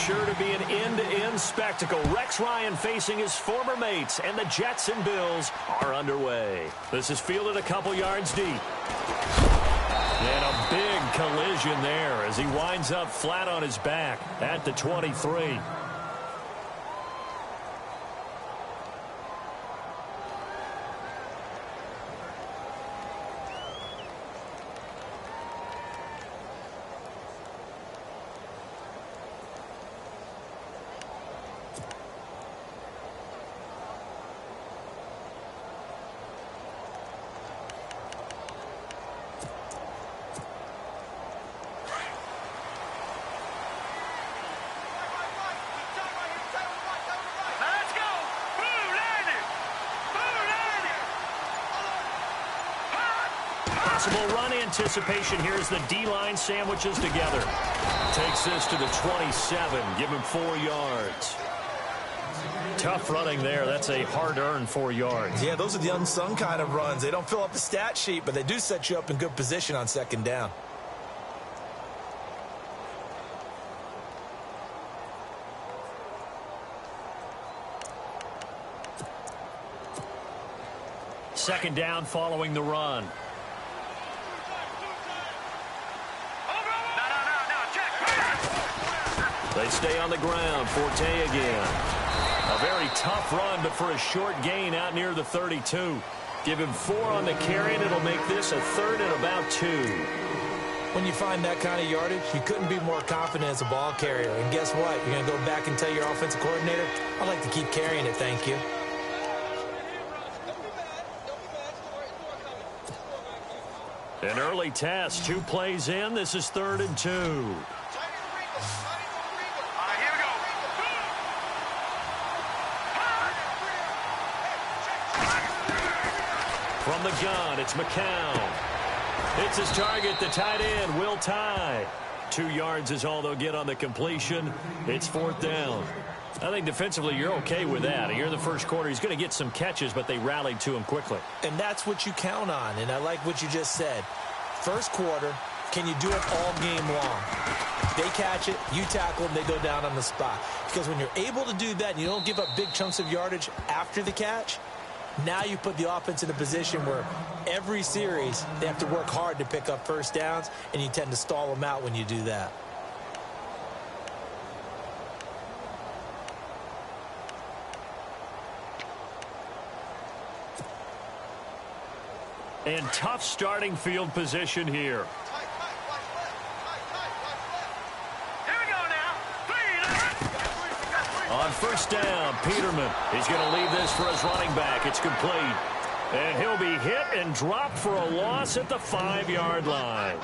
sure to be an end-to-end spectacle. Rex Ryan facing his former mates, and the Jets and Bills are underway. This is fielded a couple yards deep. And a big collision there as he winds up flat on his back at the 23. Possible run anticipation here as the D-line sandwiches together. Takes this to the 27. Give him 4 yards. Tough running there. That's a hard-earned 4 yards. Yeah, those are the unsung kind of runs. They don't fill up the stat sheet, but they do set you up in good position on second down. Second down following the run. They stay on the ground. Forte again. A very tough run, but for a short gain out near the 32. Give him 4 on the carry, and it'll make this a 3rd and about 2. When you find that kind of yardage, you couldn't be more confident as a ball carrier. And guess what? You're going to go back and tell your offensive coordinator, I'd like to keep carrying it, thank you. An early test. 2 plays in. This is 3rd and 2. From the gun, it's McCown. It's his target, the tight end, Will Tye. 2 yards is all they'll get on the completion. It's 4th down. I think defensively you're okay with that. Here in the first quarter, he's going to get some catches, but they rallied to him quickly. And that's what you count on, and I like what you just said. First quarter, can you do it all game long? They catch it, you tackle them, they go down on the spot. Because when you're able to do that and you don't give up big chunks of yardage after the catch, now you put the offense in a position where every series they have to work hard to pick up first downs, and you tend to stall them out when you do that. And tough starting field position here. On first down, Peterman. He's going to leave this for his running back. It's complete. And he'll be hit and dropped for a loss at the 5-yard line.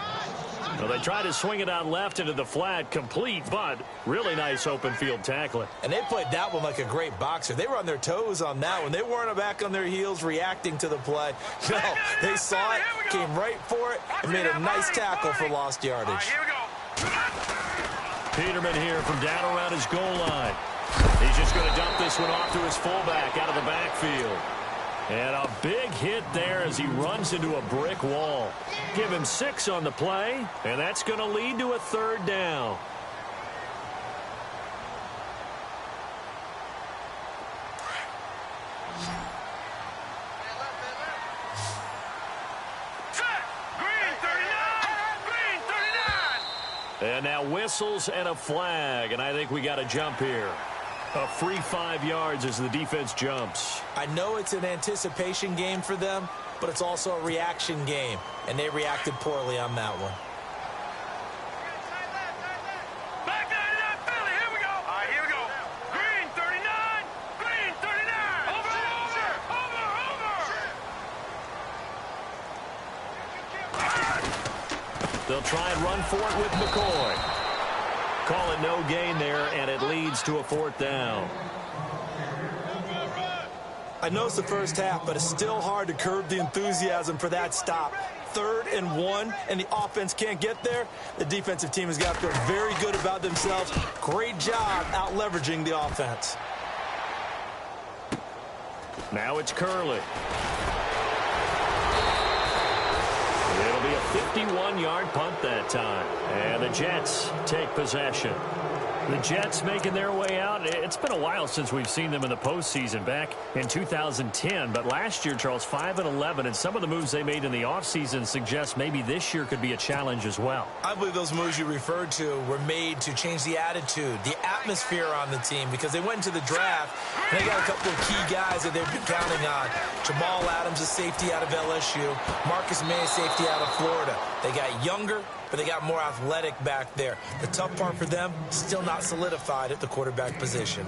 Well, they tried to swing it out left into the flat, complete, but really nice open field tackling. And they played that one like a great boxer. They were on their toes on that one. They weren't back on their heels reacting to the play. No, they saw it, came right for it, and made a nice tackle for lost yardage. Peterman here from down around his goal line. He's just going to dump this one off to his fullback out of the backfield. And a big hit there as he runs into a brick wall. Give him 6 on the play, and that's going to lead to a 3rd down. And now whistles and a flag, and I think we got a jump here. A free 5 yards as the defense jumps. I know it's an anticipation game for them, but it's also a reaction game, and they reacted poorly on that one. They'll try and run for it with McCoy. Call it no gain there, and it leads to a 4th down. I know it's the first half, but it's still hard to curb the enthusiasm for that stop. 3rd and 1, and the offense can't get there. The defensive team has got to feel very good about themselves. Great job out leveraging the offense. Now it's Curley. It'll be a 51-yard punt that time. And the Jets take possession. The Jets making their way out. It's been a while since we've seen them in the postseason, back in 2010. But last year, Charles, 5-11, and some of the moves they made in the offseason suggest maybe this year could be a challenge as well. I believe those moves you referred to were made to change the attitude, the atmosphere on the team, because they went into the draft and they got a couple of key guys that they've been counting on. Jamal Adams, a safety out of LSU. Marcus May, a safety out of Florida. They got younger, but they got more athletic back there. The tough part for them, still not solidified at the quarterback position.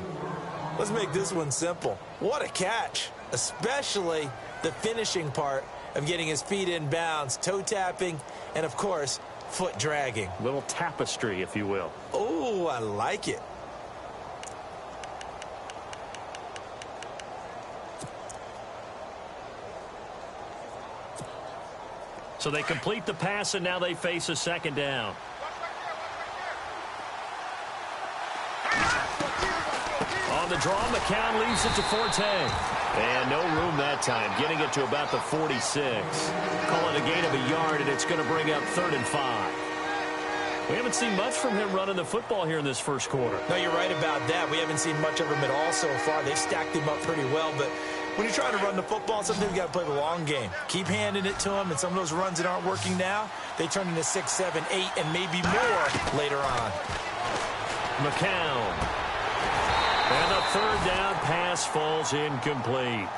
Let's make this one simple. What a catch, especially the finishing part of getting his feet in bounds, toe tapping, and of course, foot dragging. Little tapestry, if you will. Oh, I like it. So they complete the pass, and now they face a second down. On the draw, McCown leaves it to Forte. And no room that time, getting it to about the 46. Call it a gain of a yard, and it's going to bring up 3rd and 5. We haven't seen much from him running the football here in this first quarter. No, you're right about that. We haven't seen much of him at all so far. They've stacked him up pretty well, but when you're trying to run the football, sometimes you got to play the long game. Keep handing it to him, and some of those runs that aren't working now, they turn into 6, 7, 8, and maybe more later on. McCown. And the 3rd down pass falls incomplete.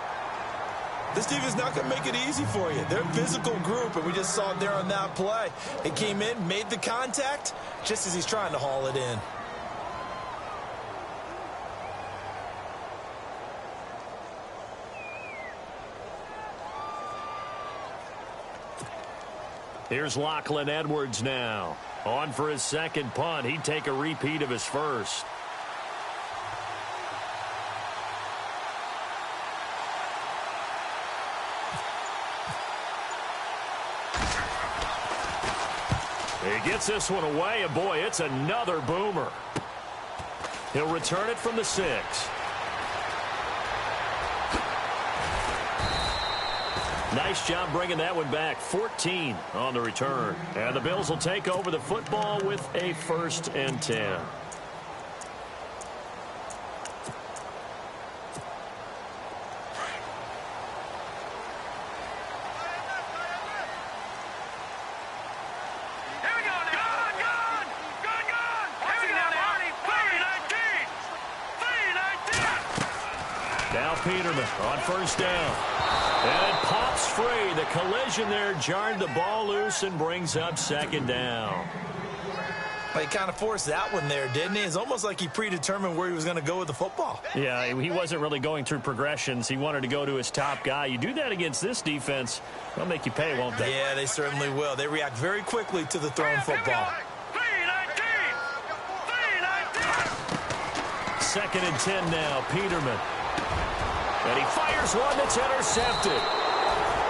This team is not going to make it easy for you. They're a physical group, and we just saw it there on that play. It came in, made the contact, just as he's trying to haul it in. Here's Lachlan Edwards now. On for his second punt. He'd take a repeat of his first. He gets this one away, and boy, it's another boomer. He'll return it from the 6. Nice job bringing that one back. 14 on the return. And the Bills will take over the football with a 1st and 10. Now Peterman on 1st down. And it pops free. The collision there jarred the ball loose and brings up 2nd down. Well, he kind of forced that one there, didn't he? It's almost like he predetermined where he was going to go with the football. Yeah, he wasn't really going through progressions. He wanted to go to his top guy. You do that against this defense, they'll make you pay, won't they? Yeah, they certainly will. They react very quickly to the thrown football. 2nd and 10 now, Peterman. And he fires one that's intercepted.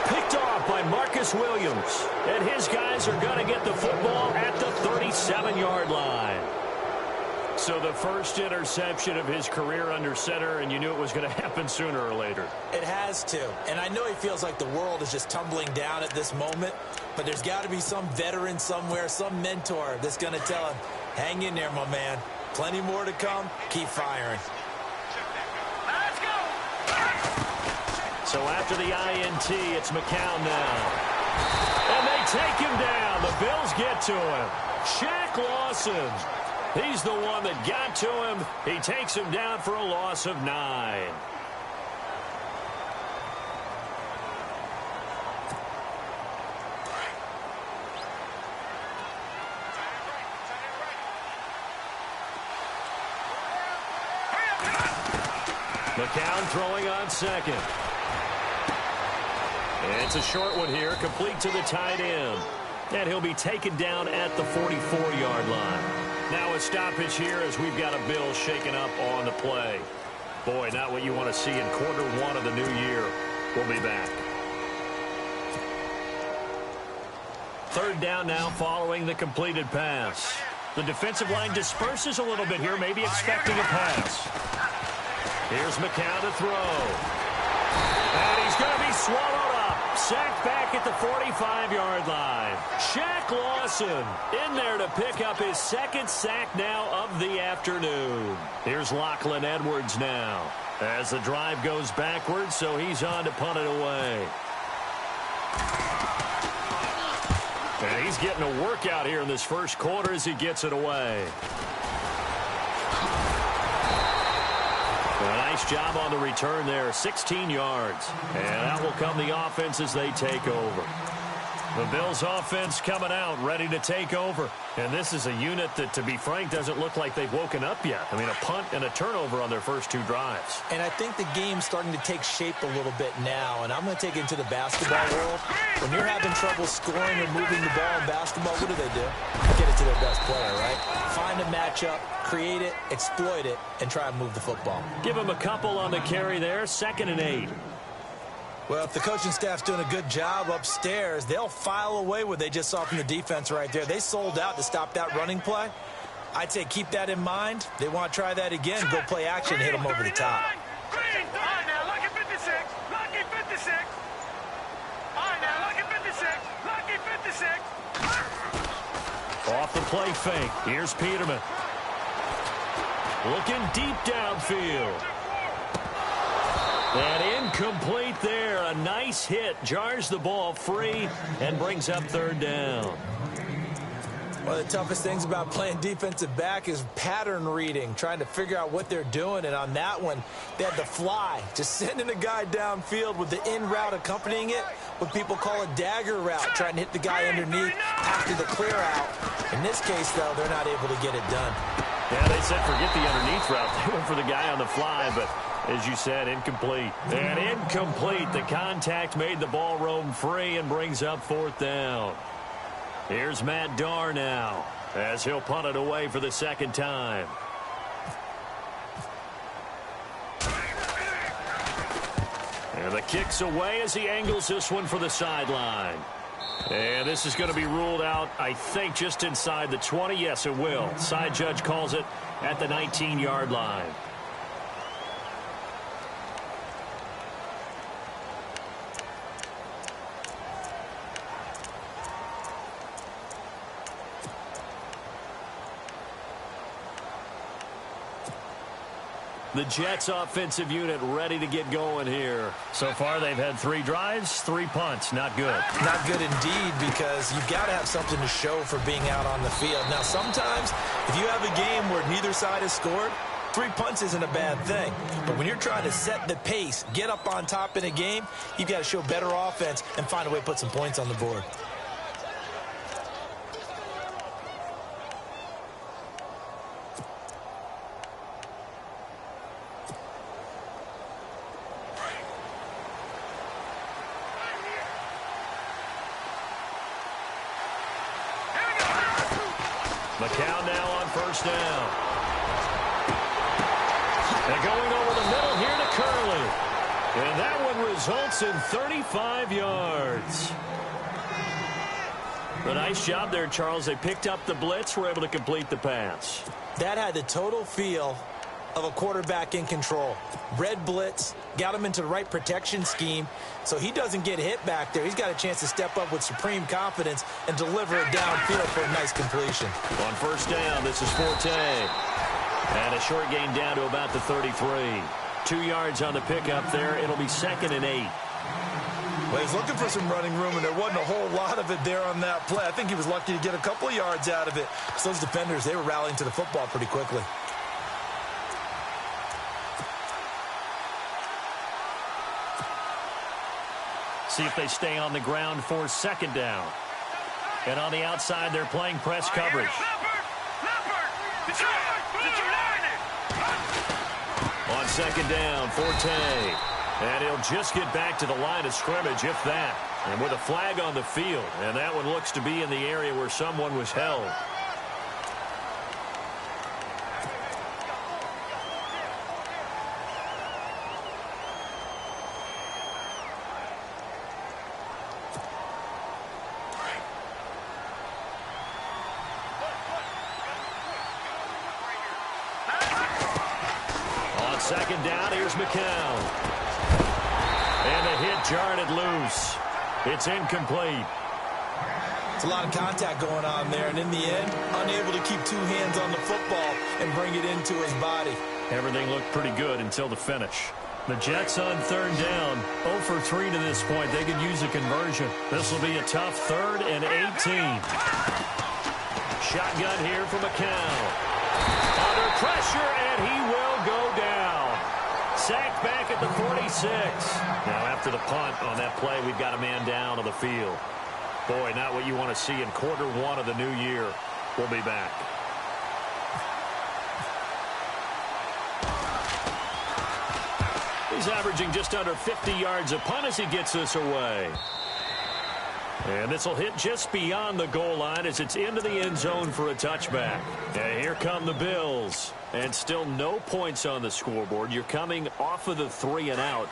Picked off by Marcus Williams. And his guys are going to get the football at the 37-yard line. So the first interception of his career under center, and you knew it was going to happen sooner or later. It has to. And I know he feels like the world is just tumbling down at this moment, but there's got to be some veteran somewhere, some mentor that's going to tell him, hang in there, my man. Plenty more to come. Keep firing. So after the INT, it's McCown now. And they take him down. The Bills get to him. Shaq Lawson. He's the one that got to him. He takes him down for a loss of 9. McCown throwing on 2nd. And it's a short one here, complete to the tight end. And he'll be taken down at the 44-yard line. Now a stoppage here as we've got a Bill shaken up on the play. Boy, not what you want to see in quarter 1 of the new year. We'll be back. 3rd down now following the completed pass. The defensive line disperses a little bit here, maybe expecting a pass. Here's McCown to throw. And he's going to be swallowed up. Sacked back at the 45-yard line. Shaq Lawson in there to pick up his second sack now of the afternoon. Here's Lachlan Edwards now as the drive goes backwards, so he's on to punt it away. And he's getting a workout here in this first quarter as he gets it away. A nice job on the return there, 16 yards. And out will come the offense as they take over. The Bills offense coming out, ready to take over. And this is a unit that, to be frank, doesn't look like they've woken up yet. I mean, a punt and a turnover on their first two drives. And I think the game's starting to take shape a little bit now. And I'm going to take it into the basketball world. When you're having trouble scoring or moving the ball in basketball, what do? Get it to their best player, right? Find a matchup, create it, exploit it, and try and move the football. Give him a couple on the carry there, 2nd and 8. Well, if the coaching staff's doing a good job upstairs, they'll file away what they just saw from the defense right there. They sold out to stop that running play. I'd say keep that in mind. They want to try that again, go play action, hit them over the top. All right, now, lucky 56. Lucky 56. All right, now, lucky 56. Lucky 56. Off the play fake. Here's Peterman. Looking deep downfield. And incomplete there. A nice hit. Jars the ball free and brings up 3rd down. One of the toughest things about playing defensive back is pattern reading, trying to figure out what they're doing. And on that one, they had the fly, just sending a guy downfield with the in route accompanying it, what people call a dagger route, trying to hit the guy underneath after the clear out. In this case, though, they're not able to get it done. Yeah, they said forget the underneath route. They went for the guy on the fly, but as you said, incomplete. And incomplete. The contact made the ball roam free and brings up 4th down. Here's Matt Darr now as he'll punt it away for the 2nd time. And the kick's away as he angles this one for the sideline. And this is going to be ruled out, I think, just inside the 20. Yes, it will. Side judge calls it at the 19-yard line. The Jets offensive unit ready to get going here. So far, they've had 3 drives, 3 punts. Not good. Not good indeed, because you've got to have something to show for being out on the field. Now, sometimes, if you have a game where neither side has scored, 3 punts isn't a bad thing. But when you're trying to set the pace, get up on top in a game, you've got to show better offense and find a way to put some points on the board. McCown now on 1st down. And going over the middle here to Curley. And that one results in 35 yards. A nice job there, Charles. They picked up the blitz, were able to complete the pass. That had the total feel of a quarterback in control. Red blitz, got him into the right protection scheme, so he doesn't get hit back there. He's got a chance to step up with supreme confidence and deliver it downfield for a nice completion. On 1st down, this is Forte. And a short gain down to about the 33. 2 yards on the pickup there. It'll be 2nd and 8. Well, he's looking for some running room, and there wasn't a whole lot of it there on that play. I think he was lucky to get a couple of yards out of it. So those defenders, they were rallying to the football pretty quickly. See if they stay on the ground for 2nd down. And on the outside, they're playing press coverage. On 2nd down, Forte. And he'll just get back to the line of scrimmage, if that. And with a flag on the field. And that one looks to be in the area where someone was held. On 2nd down, here's McCown. And the hit jarred it loose. It's incomplete. It's a lot of contact going on there, and in the end, unable to keep two hands on the football and bring it into his body. Everything looked pretty good until the finish. The Jets on third down, 0 for 3 to this point. They could use a conversion. This will be a tough 3rd and 18. Shotgun here for McCown. Under pressure, and he will go down. Sacked back at the 46. Now after the punt on that play, we've got a man down on the field. Boy, not what you want to see in quarter 1 of the new year. We'll be back. He's averaging just under 50 yards a punt as he gets this away. And this will hit just beyond the goal line as it's into the end zone for a touchback. And here come the Bills. And still no points on the scoreboard. You're coming off of the 3 and out.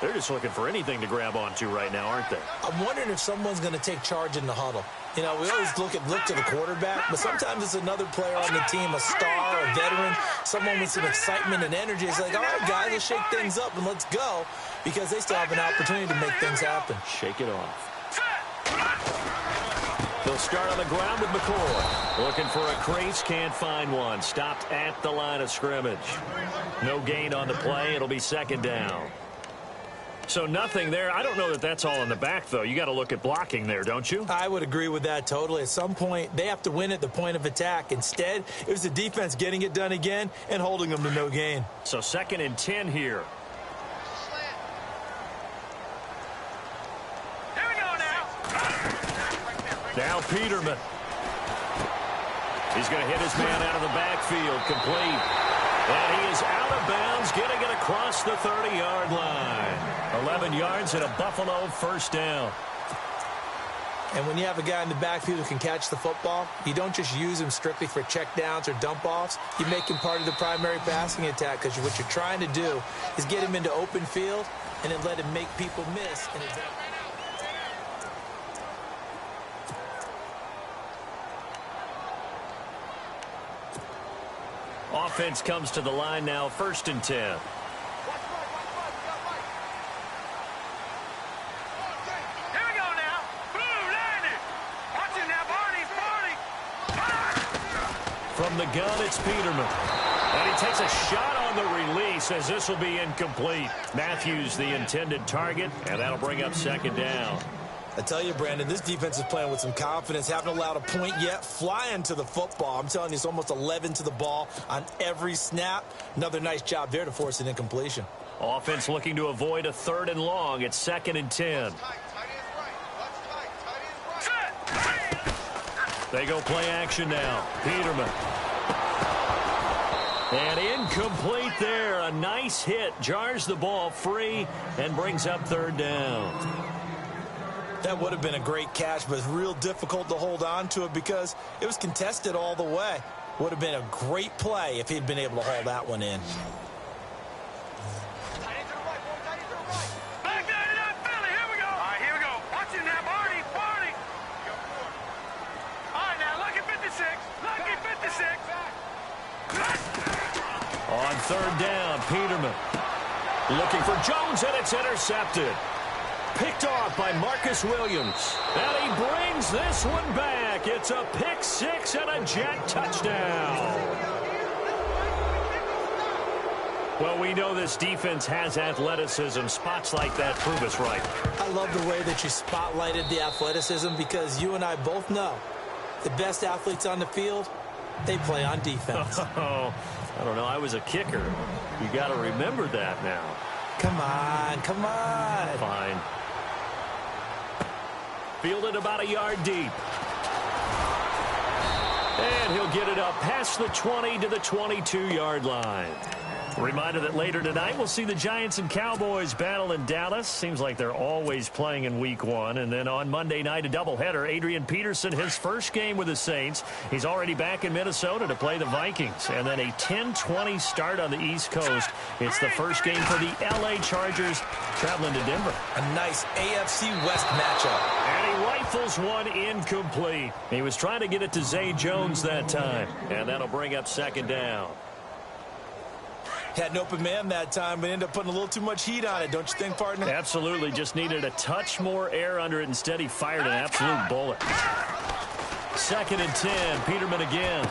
They're just looking for anything to grab onto right now, aren't they? I'm wondering if someone's going to take charge in the huddle. You know, we always look to the quarterback, but sometimes it's another player on the team, a star, a veteran, someone with some excitement and energy. It's like, all right, guys, let's shake things up and let's go, because they still have an opportunity to make things happen. Shake it off. They'll start on the ground with McCoy. Looking for a crease, can't find one. Stopped at the line of scrimmage. No gain on the play. It'll be 2nd down. So nothing there. I don't know that that's all in the back, though. You got to look at blocking there, don't you? I would agree with that totally. At some point, they have to win at the point of attack. Instead, it was the defense getting it done again and holding them to no gain. So 2nd and 10 here. Here we go now. Now Peterman. He's going to hit his man out of the backfield. Complete. And he is out of bounds, getting it across the 30-yard line. 11 yards and a Buffalo 1st down. And when you have a guy in the backfield who can catch the football, you don't just use him strictly for checkdowns or dump-offs. You make him part of the primary passing attack, because what you're trying to do is get him into open field and then let him make people miss. And Offense comes to the line now, 1st and 10. Here we go now. Blue landed. Watching now, Barney. From the gun, it's Peterman. And he takes a shot on the release as this will be incomplete. Matthews, the intended target, and that'll bring up 2nd down. I tell you, Brandon, this defense is playing with some confidence. Haven't allowed a point yet. Flying to the football. I'm telling you, it's almost 11 to the ball on every snap. Another nice job there to force an incompletion. Offense looking to avoid a 3rd and long. It's 2nd and 10. They go play action now. Peterman. And incomplete there. A nice hit. Jars the ball free and brings up 3rd down. That would have been a great catch, but it's real difficult to hold on to it because it was contested all the way. Would have been a great play if he'd been able to haul that one in. Back there to that Philly. Here we go. All right, here we go. Watching now, Barney. All right, now, lucky 56. Lucky 56. On 3rd down, Peterman. Looking for Jones, and it's intercepted. Picked off by Marcus Williams. And he brings this one back. It's a pick 6 and a Jet touchdown. Well, we know this defense has athleticism. Spots like that prove us right. I love the way that you spotlighted the athleticism, because you and I both know the best athletes on the field, they play on defense. Oh, I don't know. I was a kicker. You got to remember that now. Come on, come on. Fine. Fielded about a yard deep. And he'll get it up past the 20 to the 22-yard line. Reminder that later tonight we'll see the Giants and Cowboys battle in Dallas. Seems like they're always playing in week 1. And then on Monday night, a doubleheader. Adrian Peterson, his first game with the Saints. He's already back in Minnesota to play the Vikings. And then a 10-20 start on the East Coast. It's the first game for the L.A. Chargers traveling to Denver. A nice AFC West matchup. And he rifles one incomplete. He was trying to get it to Zay Jones that time. And that'll bring up 2nd down. Had an open man that time, but ended up putting a little too much heat on it, don't you think, partner? Absolutely. Just needed a touch more air under it. Instead, he fired an absolute bullet. 2nd and 10. Peterman again.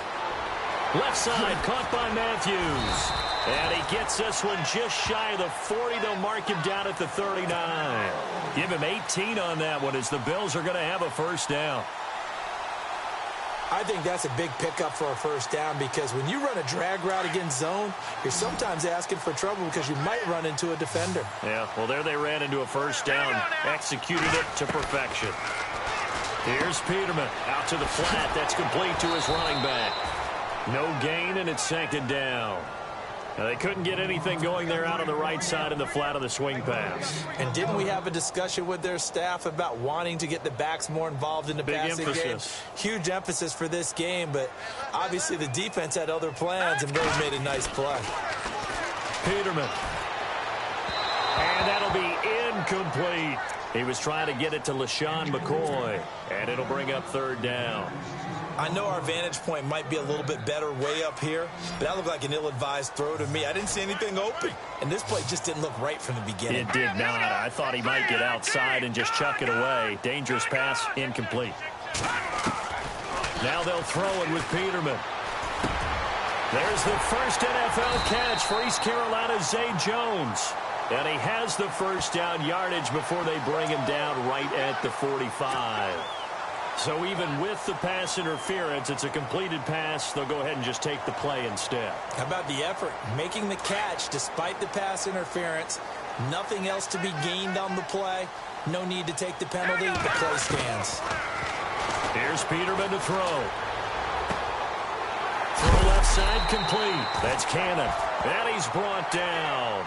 Left side, caught by Matthews. And he gets this one just shy of the 40. They'll mark him down at the 39. Give him 18 on that one as the Bills are going to have a first down. I think that's a big pickup for a first down because when you run a drag route against zone, you're sometimes asking for trouble because you might run into a defender. Yeah, well, there they ran into a first down, executed it to perfection. Here's Peterman out to the flat. That's complete to his running back. No gain, and it's 2nd down. Now, they couldn't get anything going there out on the right side of the flat of the swing pass. And didn't we have a discussion with their staff about wanting to get the backs more involved in the passing game? Huge emphasis for this game, but obviously the defense had other plans and really made a nice play. Peterman. And that'll be incomplete. He was trying to get it to LaShawn McCoy, and it'll bring up 3rd down. I know our vantage point might be a little bit better way up here, but that looked like an ill-advised throw to me. I didn't see anything open, and this play just didn't look right from the beginning. It did not. I thought he might get outside and just chuck it away. Dangerous pass, incomplete. Now they'll throw it with Peterman. There's the first NFL catch for East Carolina's Zay Jones. And he has the first down yardage before they bring him down right at the 45. So even with the pass interference, it's a completed pass. They'll go ahead and just take the play instead. How about the effort? Making the catch despite the pass interference. Nothing else to be gained on the play. No need to take the penalty. The play stands. Here's Peterman to throw. Throw left side complete. That's Cannon. And he's brought down.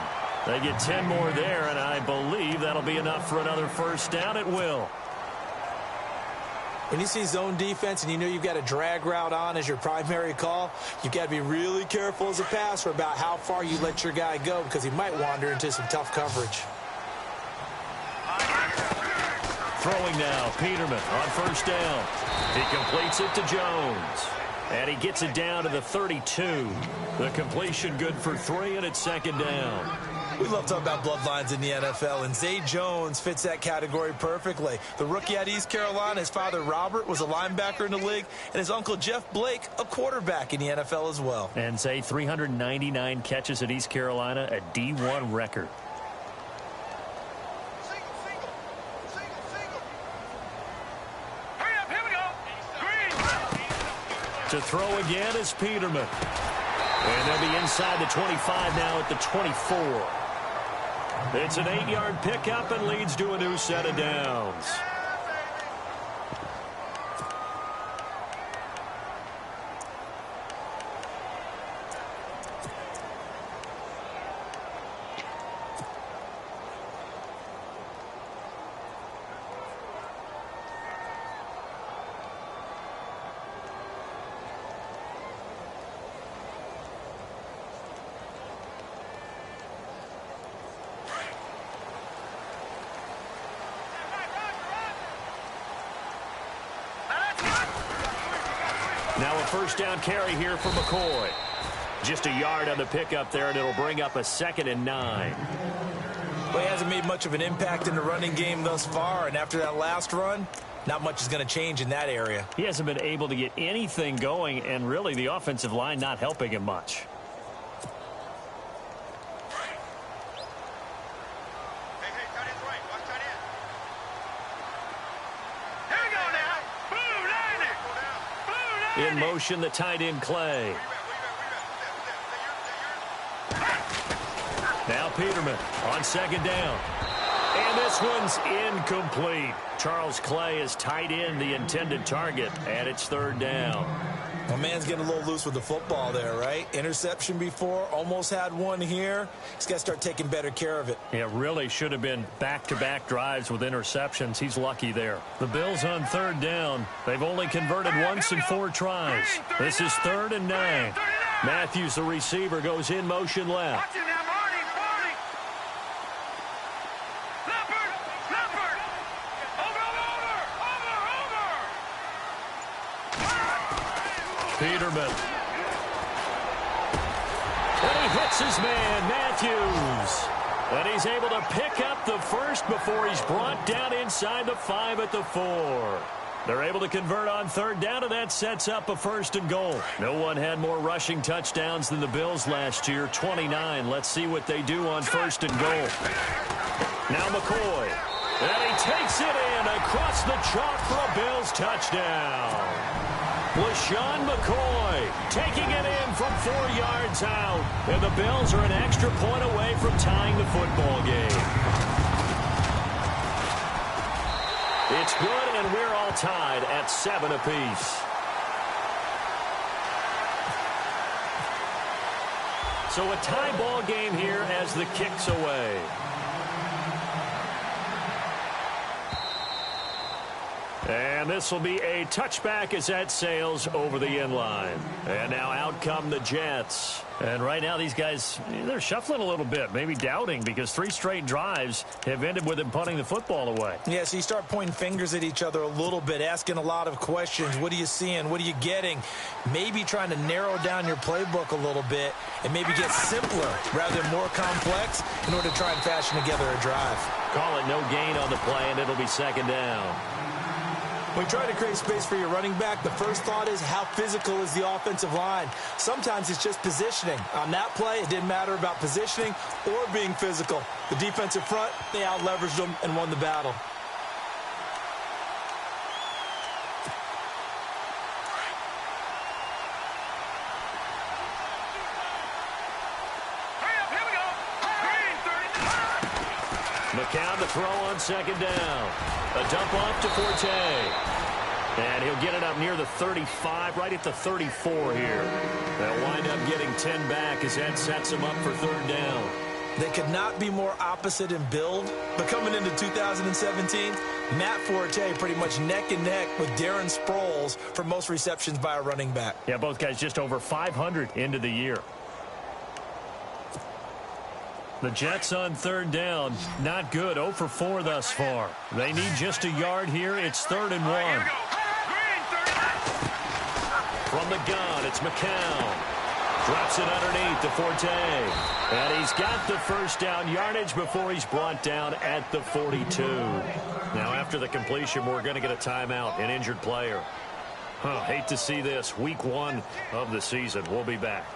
They get 10 more there, and I believe that'll be enough for another first down. It will. When you see zone defense and you know you've got a drag route on as your primary call, you've got to be really careful as a passer about how far you let your guy go because he might wander into some tough coverage. Throwing now, Peterman on first down. He completes it to Jones. And he gets it down to the 32. The completion good for 3, and it's 2nd down. We love talking about bloodlines in the NFL, and Zay Jones fits that category perfectly. The rookie at East Carolina, his father Robert was a linebacker in the league, and his uncle Jeff Blake, a quarterback in the NFL as well. And Zay, 399 catches at East Carolina, a D1 record. Hurry up, here we go. Green. To throw again is Peterman. And they'll be inside the 25 now at the 24. It's an 8-yard pickup and leads to a new set of downs. Now a first down carry here for McCoy. Just a yard on the pickup there, and it'll bring up a 2nd and 9. Well, he hasn't made much of an impact in the running game thus far, and after that last run, not much is going to change in that area. He hasn't been able to get anything going, and really the offensive line not helping him much. In motion, the tight end, Clay. Now Peterman on 2nd down. And this one's incomplete. Charles Clay is tight end, the intended target, and it's 3rd down. My man's getting a little loose with the football there, right? Interception before, almost had one here. He's got to start taking better care of it. It really should have been back-to-back drives with interceptions. He's lucky there. The Bills on 3rd down. They've only converted once in 4 tries. This is 3rd and 9. Matthews, the receiver, goes in motion left. Peterman. And he hits his man, Matthews. And he's able to pick up the first before he's brought down inside the 5 at the 4. They're able to convert on third down, and that sets up a 1st and goal. No one had more rushing touchdowns than the Bills last year, 29. Let's see what they do on 1st and goal. Now McCoy. And he takes it in across the chalk for a Bills touchdown. LaShawn McCoy taking it in from 4 yards out. And the Bills are an extra point away from tying the football game. It's good, and we're all tied at 7 apiece. So a tie ball game here as the kick's away. And this will be a touchback as that sails over the end line. And now out come the Jets. And right now these guys, they're shuffling a little bit, maybe doubting, because 3 straight drives have ended with them punting the football away. Yeah, so you start pointing fingers at each other a little bit, asking a lot of questions. What are you seeing? What are you getting? Maybe trying to narrow down your playbook a little bit and maybe get simpler rather than more complex in order to try and fashion together a drive. Call it no gain on the play, and it'll be 2nd down. When you try to create space for your running back, the first thought is how physical is the offensive line. Sometimes it's just positioning. On that play, it didn't matter about positioning or being physical. The defensive front, they out-leveraged them and won the battle. McCown to throw on 2nd down. A dump off to Forte. And he'll get it up near the 35, right at the 34 here. They'll wind up getting 10 back as that sets him up for 3rd down. They could not be more opposite in build, but coming into 2017, Matt Forte pretty much neck and neck with Darren Sproles for most receptions by a running back. Yeah, both guys just over 500 into the year. The Jets on 3rd down, not good, 0 for 4 thus far. They need just a yard here. It's 3rd and 1. From the gun, it's McCown. Drops it underneath to Forte. And he's got the 1st down yardage before he's brought down at the 42. Now after the completion, we're going to get a timeout, an injured player. Hate to see this. Week 1 of the season. We'll be back.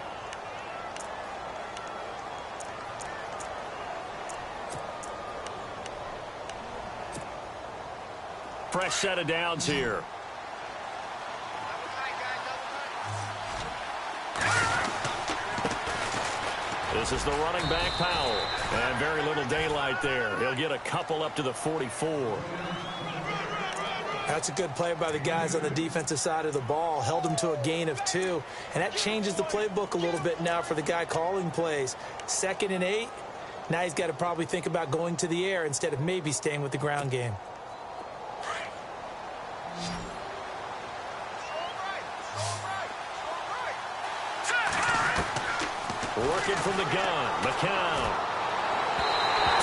Fresh set of downs here. This is the running back, Powell. And very little daylight there. He'll get a couple up to the 44. That's a good play by the guys on the defensive side of the ball. Held him to a gain of 2. And that changes the playbook a little bit now for the guy calling plays. 2nd and 8. Now he's got to probably think about going to the air instead of maybe staying with the ground game. Working from the gun, McCown.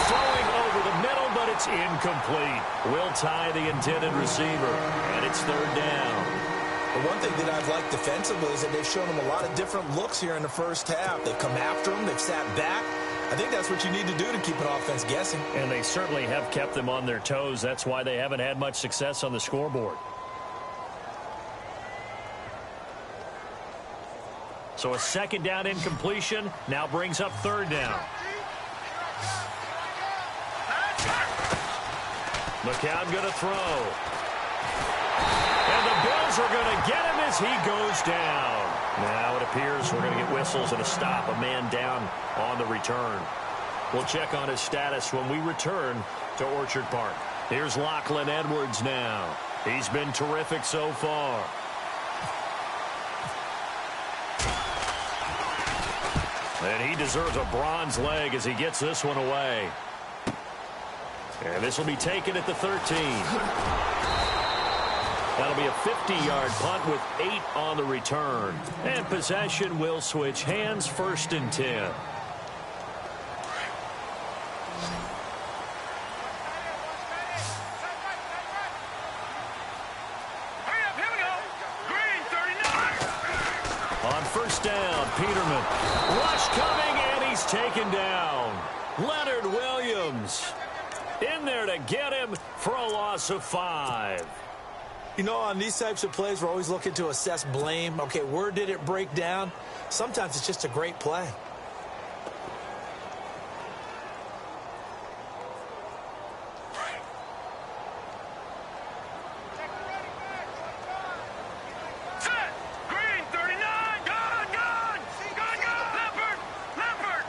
Throwing over the middle, but it's incomplete. Will tie the intended receiver, and it's 3rd down. The one thing that I've liked defensively is that they've shown him a lot of different looks here in the first half. They've come after him. They've sat back. I think that's what you need to do to keep an offense guessing. And they certainly have kept them on their toes. That's why they haven't had much success on the scoreboard. So a 2nd down incompletion now brings up 3rd down. McCown going to throw. And the Bills are going to get him as he goes down. Now it appears we're going to get whistles and a stop. A man down on the return. We'll check on his status when we return to Orchard Park. Here's Lachlan Edwards now. He's been terrific so far. And he deserves a bronze leg as he gets this one away. And this will be taken at the 13. That'll be a 50-yard punt with 8 on the return. And possession will switch hands, 1st and 10. On first down, Peterman. Rush coming, and he's taken down. Leonard Williams in there to get him for a loss of 5. You know, on these types of plays, we're always looking to assess blame. Okay, where did it break down? Sometimes it's just a great play. Set. Green, 39. Gone. Leopard.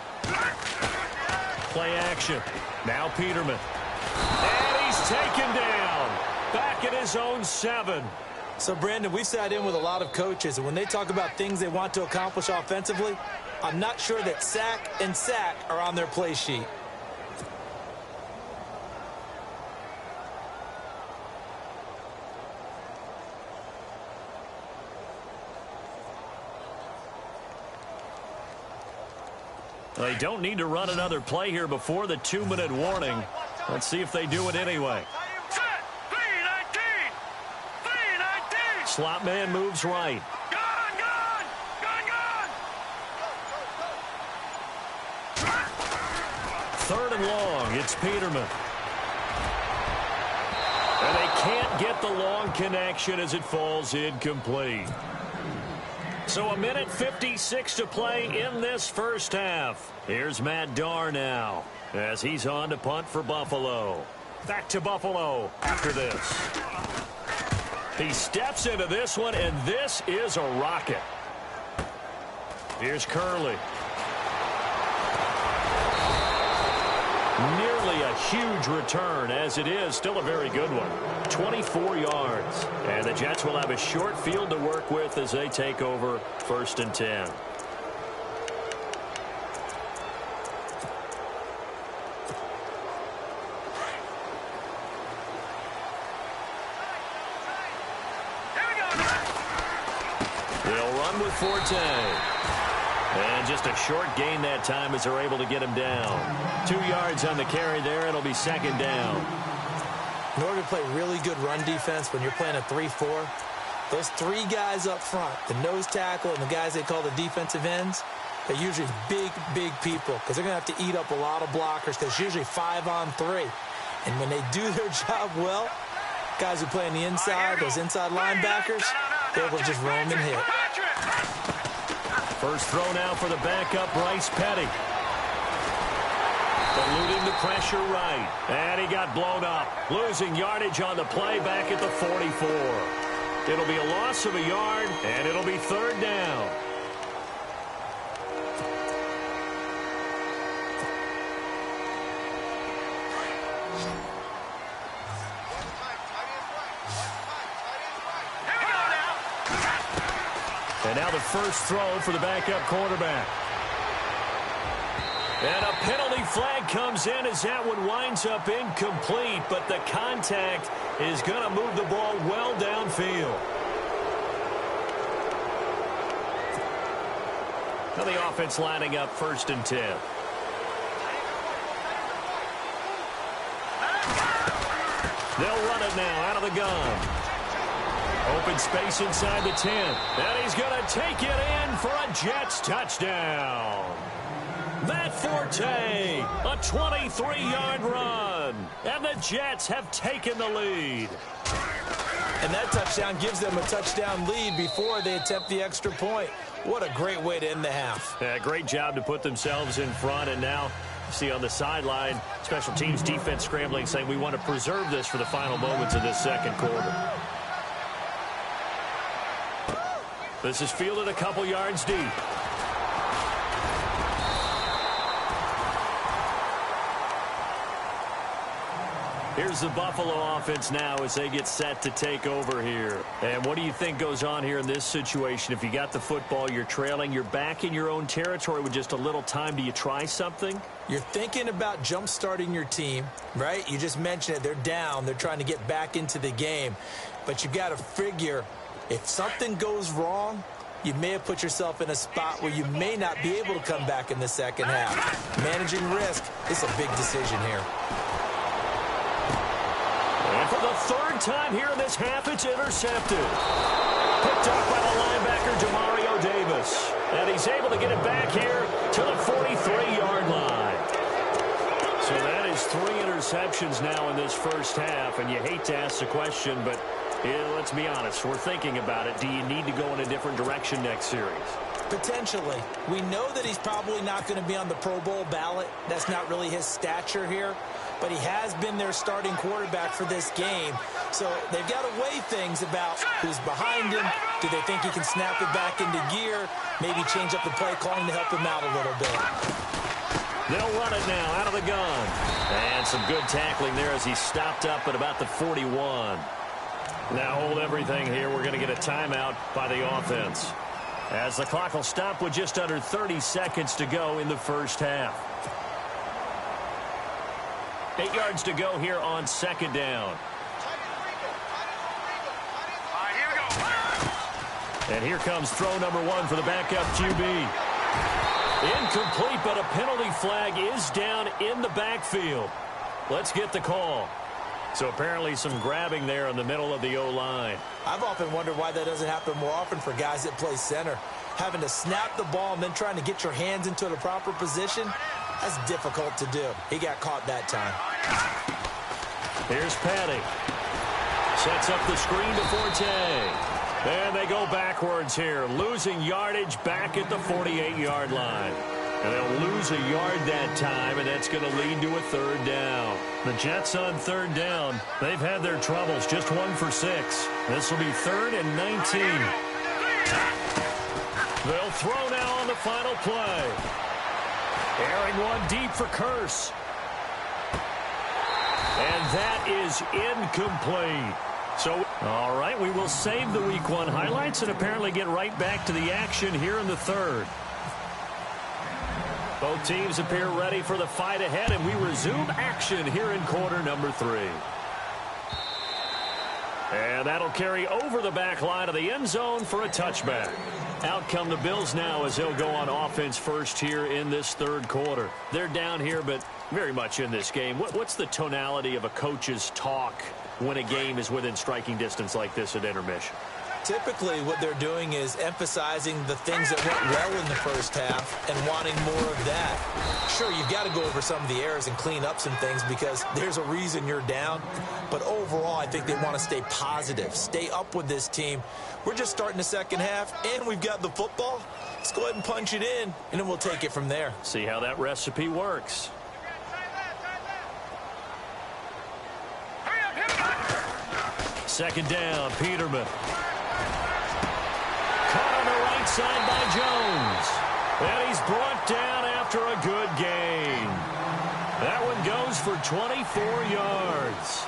Play action. Now Peterman. And he's taken down. Back at his own 7. So, Brandon, we sat in with a lot of coaches, and when they talk about things they want to accomplish offensively, I'm not sure that sack and sack are on their play sheet. They don't need to run another play here before the 2-minute warning. Let's see if they do it anyway. Set. 319. Slot man moves right. Gone. 3rd and long. It's Peterman. And they can't get the long connection as it falls incomplete. So 1:56 to play in this first half. Here's Matt Darr now as he's on to punt for Buffalo. Back to Buffalo after this. He steps into this one, and this is a rocket. Here's Curley. Nearly a huge return, as it is still a very good one. 24 yards. And the Jets will have a short field to work with as they take over 1st and 10. They'll run with Forte. And just a short gain that time as they're able to get him down. 2 yards on the carry there. It'll be 2nd down. In order to play really good run defense when you're playing a 3-4, those 3 guys up front, the nose tackle and the guys they call the defensive ends, they're usually big people because they're going to have to eat up a lot of blockers because it's usually 5-on-3. And when they do their job well, guys who play on the inside, those inside linebackers, they're able to just roam and hit. First throw now for the backup, Bryce Petty. Eluding the pressure right. And he got blown up. Losing yardage on the play back at the 44. It'll be a loss of a yard, and it'll be 3rd down. And now the first throw for the backup quarterback. And a penalty flag comes in as that one winds up incomplete, but the contact is going to move the ball well downfield. Now the offense lining up 1st and 10. They'll run it now out of the gun. Open space inside the 10. And he's going to take it in for a Jets touchdown. Matt Forte, a 23-yard run. And the Jets have taken the lead. And that touchdown gives them a touchdown lead before they attempt the extra point. What a great way to end the half. Yeah, great job to put themselves in front. And now, see on the sideline, special teams defense scrambling, saying we want to preserve this for the final moments of this 2nd quarter. This is fielded a couple yards deep. Here's the Buffalo offense now as they get set to take over here. And what do you think goes on here in this situation? If you got the football, you're trailing, you're back in your own territory with just a little time. Do you try something? You're thinking about jump-starting your team, right? You just mentioned it. They're down. They're trying to get back into the game. But you got to figure if something goes wrong, you may have put yourself in a spot where you may not be able to come back in the second half. Managing risk is a big decision here. And for the 3rd time here in this half, it's intercepted. Picked up by the linebacker, Demario Davis. he's able to get it back here to the 43-yard line. So that is 3 interceptions now in this first half, and you hate to ask the question, but let's be honest, we're thinking about it. Do you need to go in a different direction next series? Potentially. We know that he's probably not going to be on the Pro Bowl ballot. That's not really his stature here. But he has been their starting quarterback for this game. So they've got to weigh things about who's behind him. Do they think he can snap it back into gear? Maybe change up the play calling to help him out a little bit. They'll run it now out of the gun. And some good tackling there as he stopped up at about the 41. Now hold everything here. We're going to get a timeout by the offense, as the clock will stop with just under 30 seconds to go in the first half. 8 yards to go here on second down. Here we go. And here comes throw number 1 for the backup QB. Incomplete, but a penalty flag is down in the backfield. Let's get the call. So apparently some grabbing there in the middle of the O-line. I've often wondered why that doesn't happen more often for guys that play center. Having to snap the ball and then trying to get your hands into the proper position, that's difficult to do. He got caught that time. Here's Patty. Sets up the screen to Forte. And they go backwards here, losing yardage back at the 48-yard line. And they'll lose a yard that time, and that's going to lead to a third down. The Jets on third down. They've had their troubles, just 1 for 6. This will be 3rd and 19. They'll throw now on the final play. Airing one deep for Curse. And that is incomplete. So, all right, we will save the Week 1 highlights and apparently get right back to the action here in the third. Both teams appear ready for the fight ahead, and we resume action here in quarter number 3. And that'll carry over the back line of the end zone for a touchback. Out come the Bills now as they'll go on offense first here in this third quarter. They're down here, but very much in this game. What's the tonality of a coach's talk when a game is within striking distance like this at intermission? Typically, what they're doing is emphasizing the things that went well in the first half and wanting more of that. Sure, you've got to go over some of the errors and clean up some things because there's a reason you're down. But overall, I think they want to stay positive, stay up with this team. We're just starting the second half, and we've got the football. Let's go ahead and punch it in, and then we'll take it from there. See how that recipe works. Second down, Peterman. Caught on the right side by Jones. And he's brought down after a good gain. That one goes for 24 yards.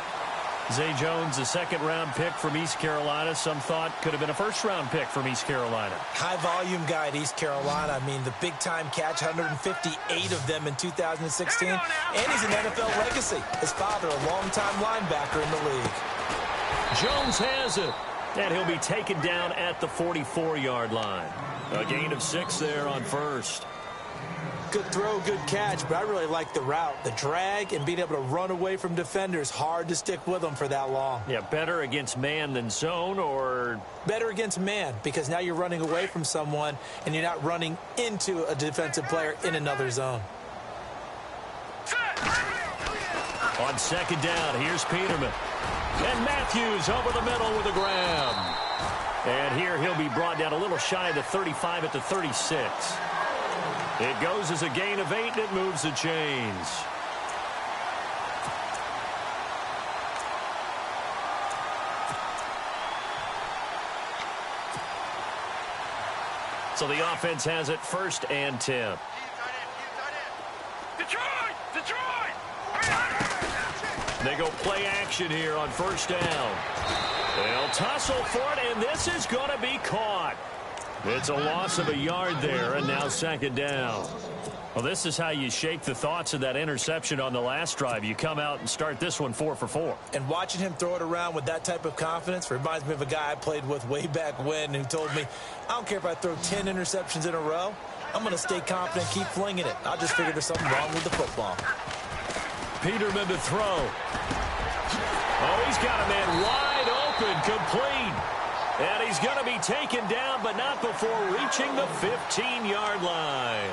Zay Jones, a second-round pick from East Carolina. Some thought could have been a first-round pick from East Carolina. High-volume guy at East Carolina. I mean, the big-time catch, 158 of them in 2016. And he's an NFL legacy. His father, a longtime linebacker in the league. Jones has it. And he'll be taken down at the 44-yard line. A gain of 6 there on first. Good throw, good catch, but I really like the route. The drag and being able to run away from defenders, hard to stick with them for that long. Yeah, better against man than zone, or? Better against man, because now you're running away from someone and you're not running into a defensive player in another zone. On second down, here's Peterman. And Matthews over the middle with a grab. And here he'll be brought down a little shy of the 35 at the 36. It goes as a gain of 8, and it moves the chains. So the offense has it 1st and 10. Detroit! Detroit! They go play action here on 1st down. They'll tussle for it, and this is going to be caught. It's a loss of a yard there, and now 2nd down. Well, this is how you shake the thoughts of that interception on the last drive. You come out and start this one 4 for 4. And watching him throw it around with that type of confidence reminds me of a guy I played with way back when who told me, I don't care if I throw 10 interceptions in a row. I'm going to stay confident, keep flinging it. I just figured there's something wrong with the football. Peterman to throw. Oh, he's got a man wide open, complete. And he's going to be taken down, but not before reaching the 15-yard line.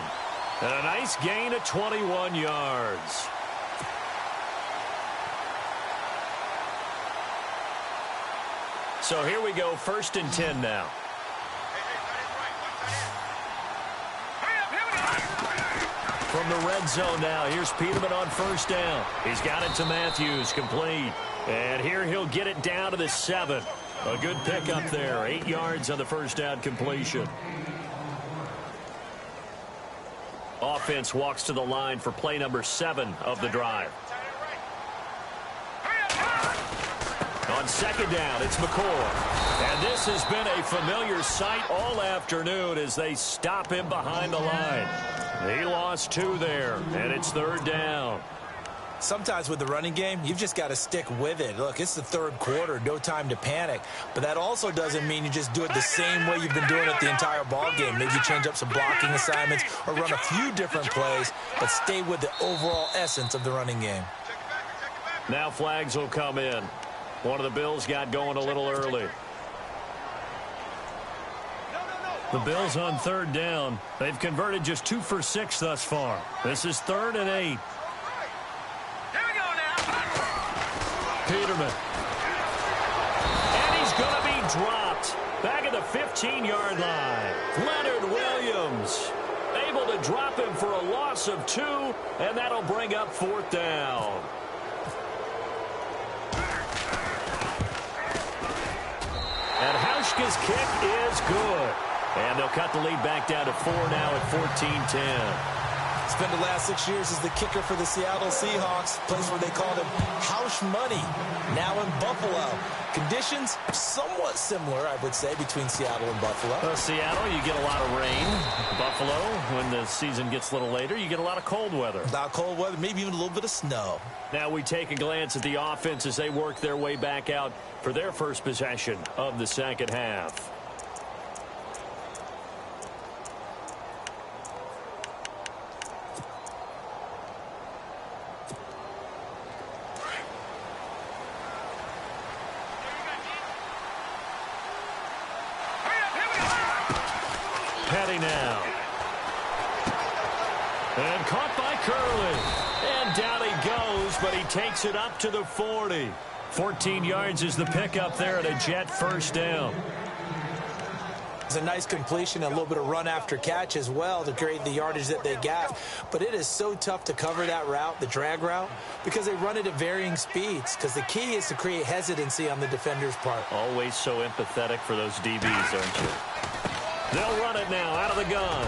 And a nice gain of 21 yards. So here we go, 1st and 10 now. From the red zone now, here's Peterman on 1st down. He's got it to Matthews, complete. And here he'll get it down to the 7. A good pickup there, 8 yards on the 1st down completion. Offense walks to the line for play number 7 of the drive. On 2nd down, it's McCoy. And this has been a familiar sight all afternoon as they stop him behind the line. He lost 2 there, and it's 3rd down. Sometimes with the running game, you've just got to stick with it. Look, it's the 3rd quarter, no time to panic. But that also doesn't mean you just do it the same way you've been doing it the entire ball game. Maybe you change up some blocking assignments or run a few different plays, but stay with the overall essence of the running game. Now flags will come in. One of the Bills got going a little early. The Bills on 3rd down. They've converted just 2 for 6 thus far. This is 3rd and 8. Peterman. And he's going to be dropped. Back at the 15-yard line. Leonard Williams able to drop him for a loss of 2, and that'll bring up 4th down. And Hauschka's kick is good. And they'll cut the lead back down to 4 now at 14-10. Spent the last 6 years as the kicker for the Seattle Seahawks, place where they called him House Money, now in Buffalo. Conditions somewhat similar, I would say, between Seattle and Buffalo. Seattle, you get a lot of rain. Buffalo, when the season gets a little later, you get a lot of cold weather. A lot of cold weather, maybe even a little bit of snow. Now we take a glance at the offense as they work their way back out for their first possession of the 2nd half. Petty now. And caught by Curley. And down he goes, but he takes it up to the 40. 14 yards is the pickup there at a Jet 1st down. It's a nice completion, a little bit of run after catch as well to create the yardage that they got. But it is so tough to cover that route, the drag route, because they run it at varying speeds. Because the key is to create hesitancy on the defender's part. Always so empathetic for those DBs, aren't you? They'll run it now out of the gun.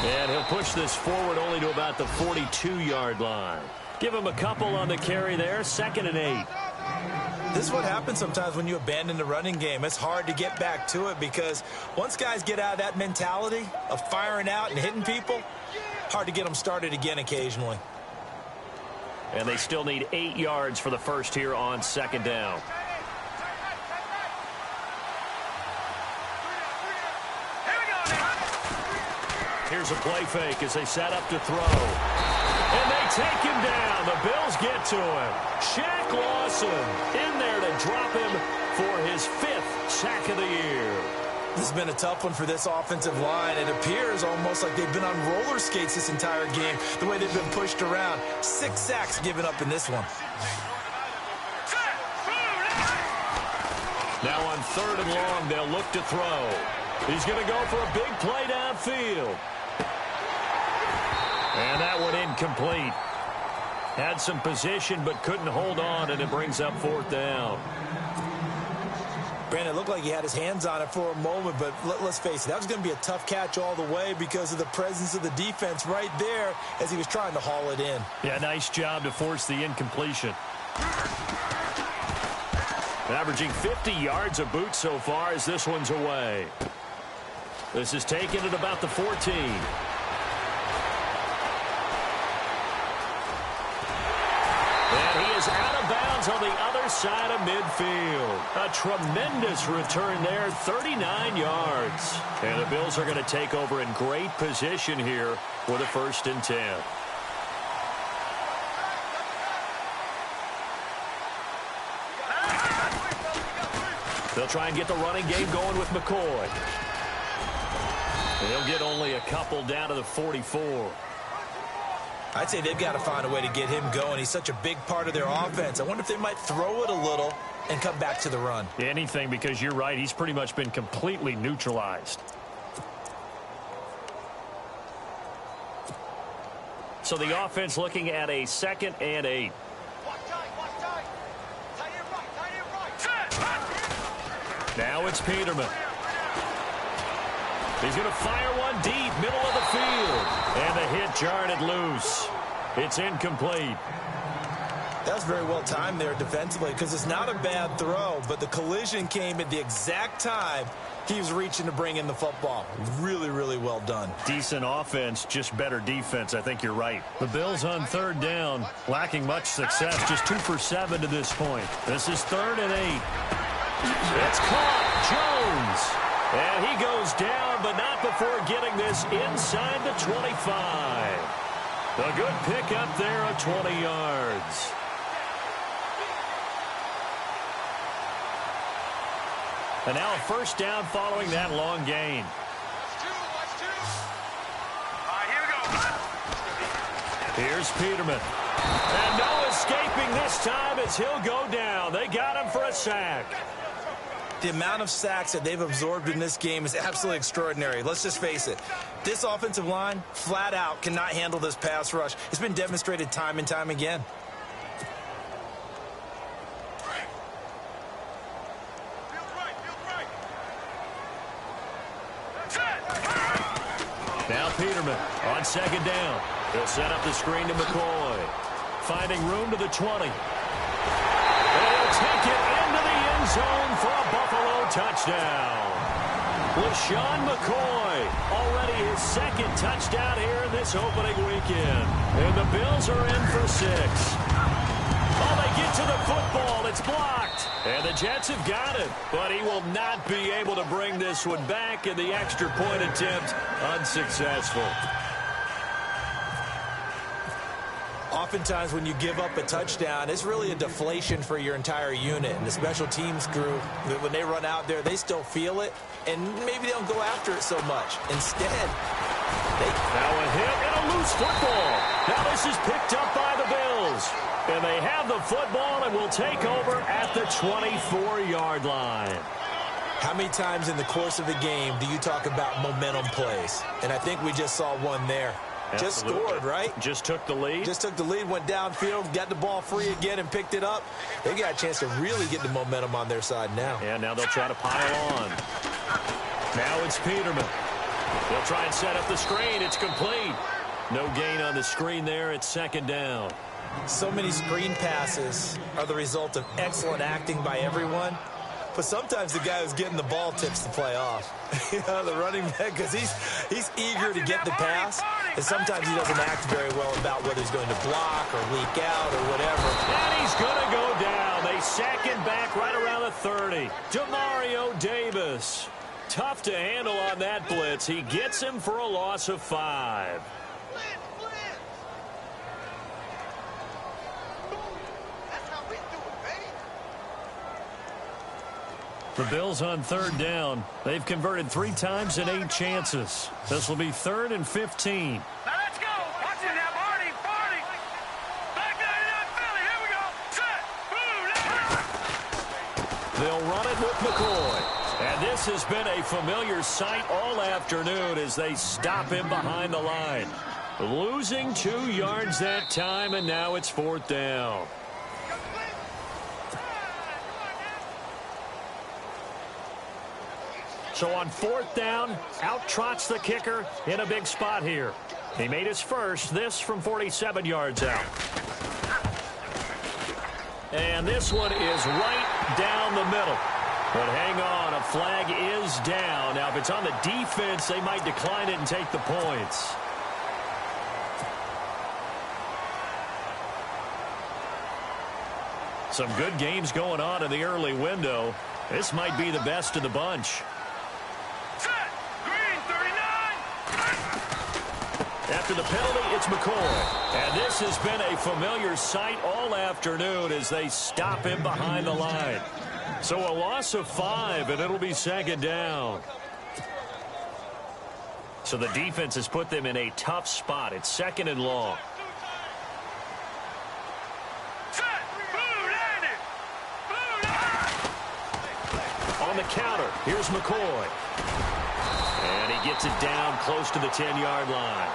And he'll push this forward only to about the 42-yard line. Give him a couple on the carry there, 2nd and 8. This is what happens sometimes when you abandon the running game. It's hard to get back to it because once guys get out of that mentality of firing out and hitting people, hard to get them started again occasionally. And they still need 8 yards for the first here on 2nd down. Here's a play fake as they set up to throw. And they take him down. The Bills get to him. Shaq Lawson in there to drop him for his 5th sack of the year. This has been a tough one for this offensive line. It appears almost like they've been on roller skates this entire game, the way they've been pushed around. 6 sacks given up in this one. Now on 3rd and long, they'll look to throw. He's going to go for a big play downfield. And that one incomplete. Had some position but couldn't hold on, and it brings up 4th down. Brandon, it looked like he had his hands on it for a moment, but let's face it, that was going to be a tough catch all the way because of the presence of the defense right there as he was trying to haul it in. Yeah, nice job to force the incompletion. Averaging 50 yards a boot so far as this one's away. This is taken at about the 14. And he is out of bounds on the other side of midfield. A tremendous return there, 39 yards. And the Bills are going to take over in great position here with a 1st and 10. They'll try and get the running game going with McCoy. They'll get only a couple down to the 44. I'd say they've got to find a way to get him going. He's such a big part of their offense. I wonder if they might throw it a little and come back to the run. Anything, because you're right. He's pretty much been completely neutralized. So the offense looking at a 2nd and 8. Now it's Peterman. He's going to fire one deep, middle of the field. And the hit jarred it loose. It's incomplete. That was very well timed there defensively, because it's not a bad throw, but the collision came at the exact time he was reaching to bring in the football. Really, really well done. Decent offense, just better defense. I think you're right. The Bills on 3rd down, lacking much success, just 2 for 7 to this point. This is 3rd and 8. It's caught. Jones. And he goes down, but not before getting this inside the 25. A good pickup there of 20 yards. And now a 1st down following that long gain. Here's Peterman. And no escaping this time as he'll go down. They got him for a sack. The amount of sacks that they've absorbed in this game is absolutely extraordinary. Let's just face it. This offensive line, flat out, cannot handle this pass rush. It's been demonstrated time and time again. Now Peterman on 2nd down. He'll set up the screen to McCoy. Finding room to the 20. And he'll take it into the end zone for a Buffalo touchdown. LaShawn McCoy, already his 2nd touchdown here in this opening weekend. And the Bills are in for 6. Oh, they get to the football. It's blocked. And the Jets have got it. But he will not be able to bring this one back, in the extra point attempt unsuccessful. Oftentimes when you give up a touchdown, it's really a deflation for your entire unit. And the special teams crew, when they run out there, they still feel it. And maybe they don't go after it so much. Instead, now a hit and a loose football. Now this is picked up by the Bills. And they have the football and will take over at the 24-yard line. How many times in the course of a game do you talk about momentum plays? And I think we just saw one there. Absolutely. Just scored, right? Just took the lead. Just took the lead, went downfield, got the ball free again, and picked it up. They got a chance to really get the momentum on their side now. Yeah, now they'll try to pile on. Now it's Peterman. They'll try and set up the screen. It's complete. No gain on the screen there. It's 2nd down. So many screen passes are the result of excellent acting by everyone. But sometimes the guy who's getting the ball tips the play off. You know, the running back, because he's eager to get the pass. And sometimes he doesn't act very well about whether he's going to block or leak out or whatever. And he's going to go down. They sack him back right around the 30. Demario Davis. Tough to handle on that blitz. He gets him for a loss of 5. The Bills on 3rd down. They've converted 3 times in 8 chances. This will be 3rd and 15. Now let's go. Watch it now, Barney. Back 99 Philly. Here we go. Set. Boom. They'll run it with McCoy. And this has been a familiar sight all afternoon as they stop him behind the line. Losing 2 yards that time, and now it's 4th down. So on 4th down, out trots the kicker in a big spot here. He made his first, this from 47 yards out. And this one is right down the middle. But hang on, a flag is down. Now, if it's on the defense, they might decline it and take the points. Some good games going on in the early window. This might be the best of the bunch. After the penalty, it's McCoy. And this has been a familiar sight all afternoon as they stop him behind the line. So a loss of 5, and it'll be second down. So the defense has put them in a tough spot. It's second and long. On the counter, here's McCoy. And he gets it down close to the 10-yard line.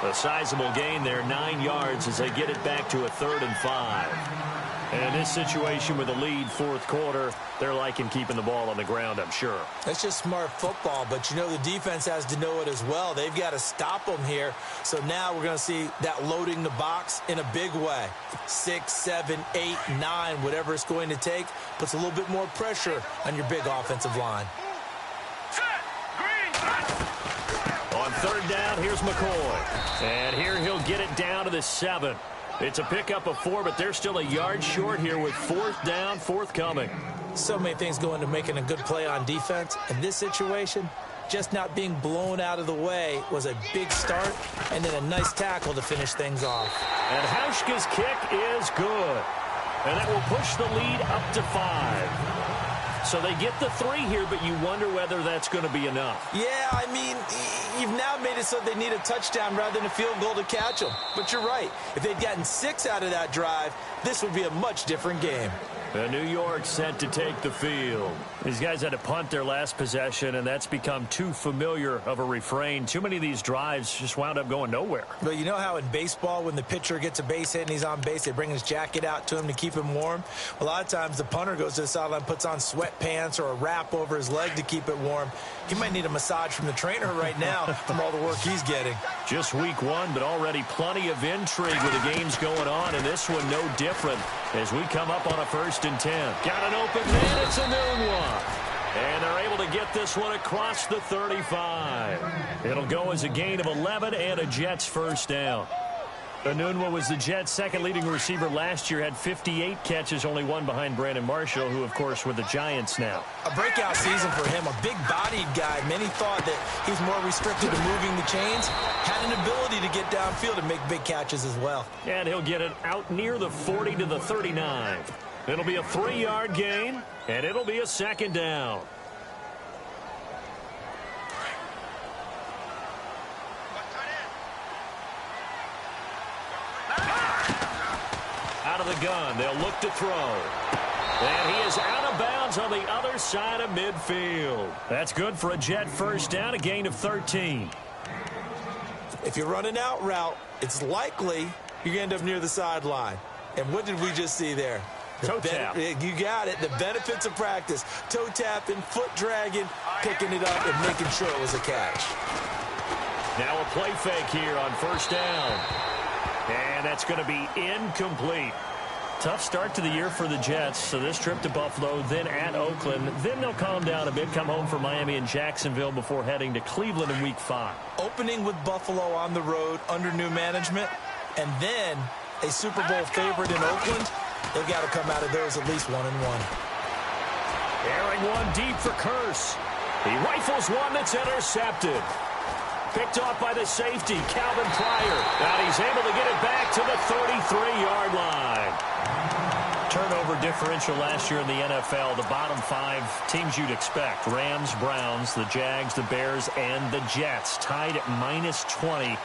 A sizable gain there, 9 yards as they get it back to a 3rd and 5. And in this situation with a lead, fourth quarter, they're liking keeping the ball on the ground, I'm sure. That's just smart football, but you know the defense has to know it as well. They've got to stop them here. So now we're going to see that loading the box in a big way. 6, 7, 8, 9, whatever it's going to take, puts a little bit more pressure on your big offensive line. On 3rd down, here's McCoy. And here he'll get it down to the 7. It's a pickup of 4, but they're still a yard short here with 4th down, forthcoming. So many things go into making a good play on defense. In this situation, just not being blown out of the way was a big start, and then a nice tackle to finish things off. And Hauschka's kick is good. And that will push the lead up to 5. So they get the 3 here, but you wonder whether that's going to be enough. Yeah, I mean, you've now made it so they need a touchdown rather than a field goal to catch them. But you're right. If they'd gotten 6 out of that drive, this would be a much different game. And New York set to take the field. These guys had to punt their last possession, and that's become too familiar of a refrain. Too many of these drives just wound up going nowhere. But you know how in baseball, when the pitcher gets a base hit and he's on base, they bring his jacket out to him to keep him warm? A lot of times the punter goes to the sideline, puts on sweatpants or a wrap over his leg to keep it warm. He might need a massage from the trainer right now from all the work he's getting. Just week 1, but already plenty of intrigue with the games going on, and this one no different as we come up on a 1st and 10. Got an open man, it's a noon one. And they're able to get this one across the 35. It'll go as a gain of 11 and a Jets 1st down. Enunwa was the Jets' second leading receiver last year, had 58 catches, only one behind Brandon Marshall, who, of course, with the Giants now. A breakout season for him, a big-bodied guy. Many thought that he's more restricted to moving the chains. Had an ability to get downfield and make big catches as well. And he'll get it out near the 40 to the 39. It'll be a 3-yard gain, and it'll be a 2nd down. Out of the gun, they'll look to throw. And he is out of bounds on the other side of midfield. That's good for a Jet 1st down, a gain of 13. If you run an out route, it's likely you're going to end up near the sideline. And what did we just see there? Toe tap. You got it. The benefits of practice. Toe tapping, foot dragging, picking it up, and making sure it was a catch. Now a play fake here on 1st down. And that's going to be incomplete. Tough start to the year for the Jets. So this trip to Buffalo, then at Oakland. Then they'll calm down a bit, come home for Miami and Jacksonville before heading to Cleveland in Week 5. Opening with Buffalo on the road under new management, and then a Super Bowl favorite in Oakland. They've got to come out of those at least 1-1. Airing one deep for Curse. He rifles one that's intercepted. Picked off by the safety, Calvin Pryor. And he's able to get it back to the 33-yard line. Turnover differential last year in the NFL, the bottom 5 teams you'd expect. Rams, Browns, the Jags, the Bears, and the Jets. Tied at -20.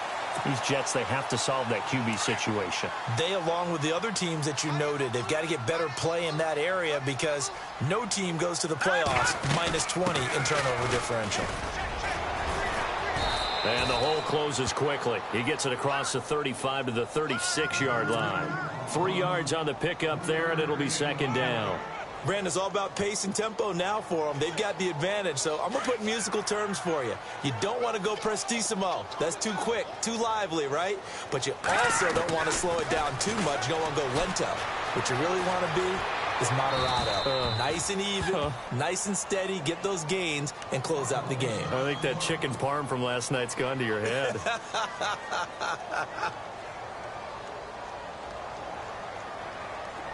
These Jets, they have to solve that QB situation. They, along with the other teams that you noted, they've got to get better play in that area because no team goes to the playoffs -20 in turnover differential. And the hole closes quickly. He gets it across the 35 to the 36-yard line. 3 yards on the pickup there, and it'll be 2nd down. Brandon, it's all about pace and tempo now for them. They've got the advantage, so I'm going to put musical terms for you. You don't want to go prestissimo. That's too quick, too lively, right? But you also don't want to slow it down too much. You don't want to go lento. What you really want to be is moderato. Nice and even, nice and steady, get those gains, and close out the game. I think that chicken parm from last night's gone to your head.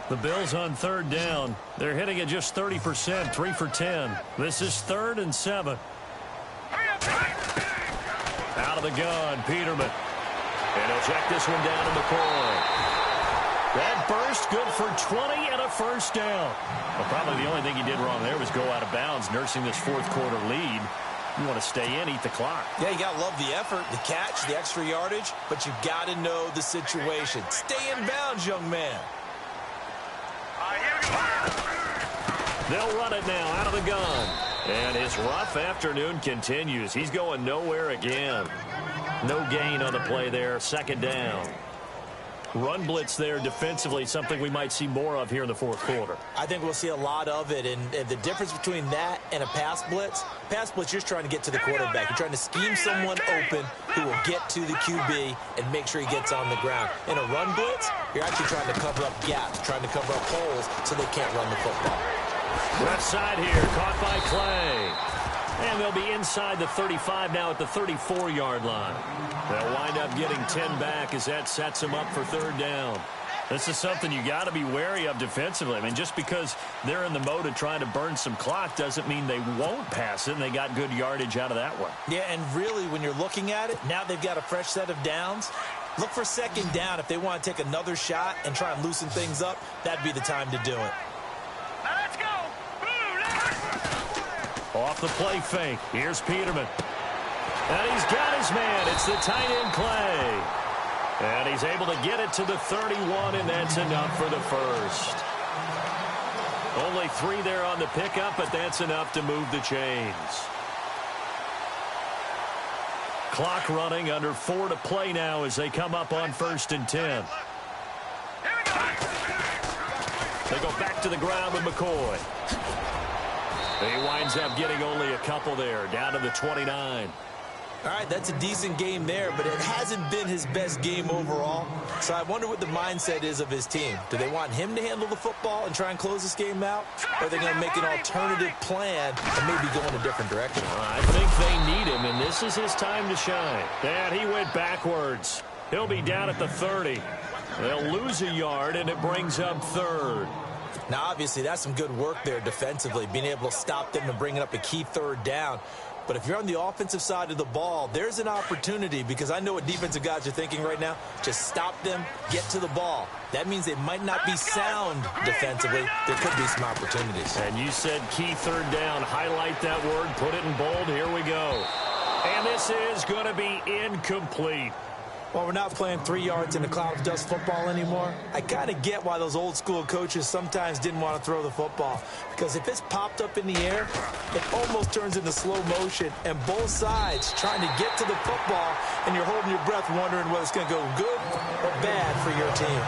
The Bills on 3rd down. They're hitting at just 30%, 3 for 10. This is 3rd and 7. Out of the gun, Peterman. And he'll check this one down to McCoy. That burst good for 20 and a first down. Well, probably the only thing he did wrong there was go out of bounds, nursing this fourth quarter lead. You want to stay in, eat the clock. Yeah, you got to love the effort, the catch, the extra yardage, but you got to know the situation. Stay in bounds, young man. They'll run it now out of the gun. And his rough afternoon continues. He's going nowhere again. No gain on the play there. Second down. Run blitz there defensively, something we might see more of here in the fourth quarter. I think we'll see a lot of it, and the difference between that and a pass blitz, you're just trying to get to the quarterback. You're trying to scheme someone open who will get to the QB and make sure he gets on the ground. In a run blitz, you're actually trying to cover up gaps, trying to cover up holes so they can't run the football. Left side here, caught by Clay. And they'll be inside the 35 now at the 34-yard line. They'll wind up getting 10 back as that sets them up for third down. This is something you got to be wary of defensively. I mean, just because they're in the mode of trying to burn some clock doesn't mean they won't pass it, and they got good yardage out of that one. Yeah, and really, when you're looking at it, now they've got a fresh set of downs. Look for second down. If they want to take another shot and try and loosen things up, that'd be the time to do it. Let's go. Off the play fake. Here's Peterman. And he's got his man. It's the tight end Clay. And he's able to get it to the 31, and that's enough for the first. Only 3 there on the pickup, but that's enough to move the chains. Clock running, under 4 to play now as they come up on 1st and 10. They go back to the ground with McCoy. He winds up getting only a couple there, down to the 29. All right, that's a decent game there, but it hasn't been his best game overall. So I wonder what the mindset is of his team. Do they want him to handle the football and try and close this game out? Or are they going to make an alternative plan and maybe go in a different direction? I think they need him, and this is his time to shine. And he went backwards. He'll be down at the 30. They'll lose a yard, and it brings up third. Now, obviously, that's some good work there defensively, being able to stop them and bringing up a key third down. But if you're on the offensive side of the ball, there's an opportunity, because I know what defensive guys are thinking right now. Just stop them, get to the ball. That means they might not be sound defensively. There could be some opportunities. And you said key third down. Highlight that word, put it in bold. Here we go. And this is going to be incomplete. Well, we're not playing 3 yards in a cloud of dust football anymore. I kind of get why those old school coaches sometimes didn't want to throw the football. Because if it's popped up in the air, it almost turns into slow motion. And both sides trying to get to the football, and you're holding your breath wondering whether it's going to go good or bad for your team.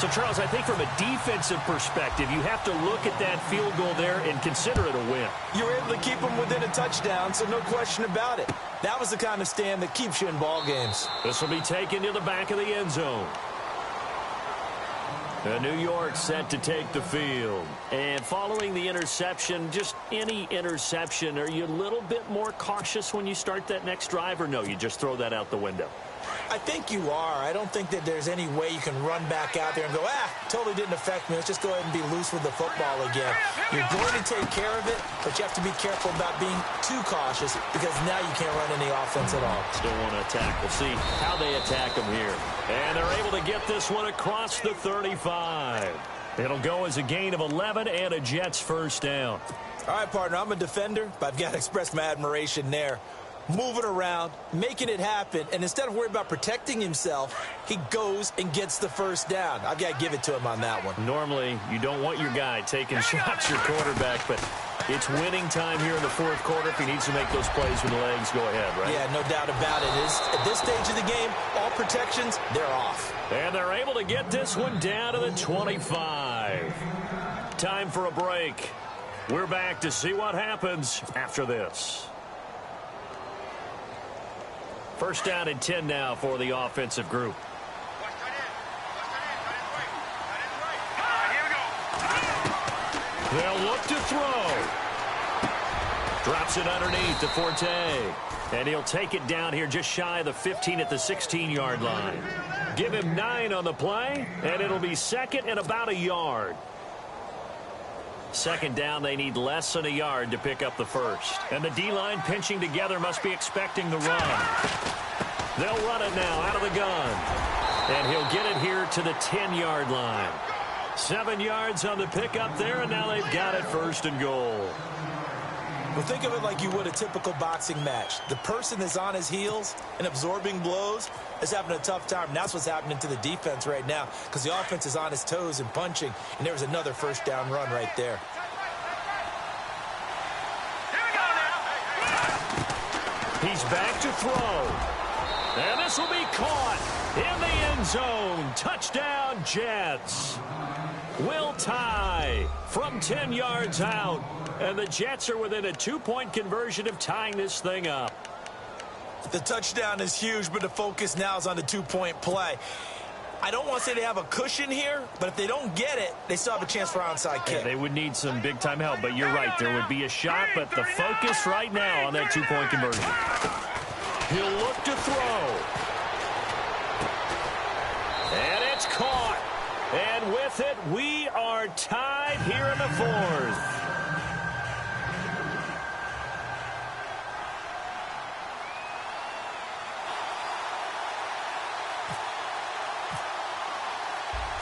So, Charles, I think from a defensive perspective, you have to look at that field goal there and consider it a win. You were able to keep them within a touchdown, so no question about it. That was the kind of stand that keeps you in ball games. This will be taken to the back of the end zone. New York set to take the field. And following the interception, just any interception, are you a little bit more cautious when you start that next drive, or no, you just throw that out the window? I think you are. I don't think that there's any way you can run back out there and go, totally didn't affect me. Let's just go ahead and be loose with the football again. You're going to take care of it, but you have to be careful about being too cautious, because now you can't run any offense at all. Still want to attack. We'll see how they attack them here. And they're able to get this one across the 35. It'll go as a gain of 11 and a Jets first down. All right, partner, I'm a defender, but I've got to express my admiration there. Moving around, making it happen, and instead of worrying about protecting himself, he goes and gets the first down. I've got to give it to him on that one. Normally, you don't want your guy taking shots, your quarterback, but it's winning time here in the fourth quarter. If he needs to make those plays with the legs, go ahead, right? Yeah, no doubt about it. At this stage of the game, all protections, they're off. And they're able to get this one down to the 25. Time for a break. We're back to see what happens after this. First down and 10 now for the offensive group. They'll look to throw. Drops it underneath to Forte. And he'll take it down here just shy of the 15 at the 16-yard line. Give him 9 on the play, and it'll be second and about a yard. Second down, they need less than a yard to pick up the first. And the D-line pinching together must be expecting the run. They'll run it now out of the gun. And he'll get it here to the 10-yard line. 7 yards on the pickup there, and now they've got it 1st and goal. Well, think of it like you would a typical boxing match. The person that's on his heels and absorbing blows is having a tough time. And that's what's happening to the defense right now because the offense is on his toes and punching, and there was another 1st down run right there. He's back to throw. And this will be caught in the end zone. Touchdown, Jets. Will tie from 10 yards out. And the Jets are within a 2-point conversion of tying this thing up. The touchdown is huge, but the focus now is on the 2-point play. I don't want to say they have a cushion here, but if they don't get it, they still have a chance for onside kick. Yeah, they would need some big-time help, but you're right. There would be a shot, but the focus right now on that 2-point conversion. He'll look to throw. And it's caught. And with it, we are tied here in the 4th.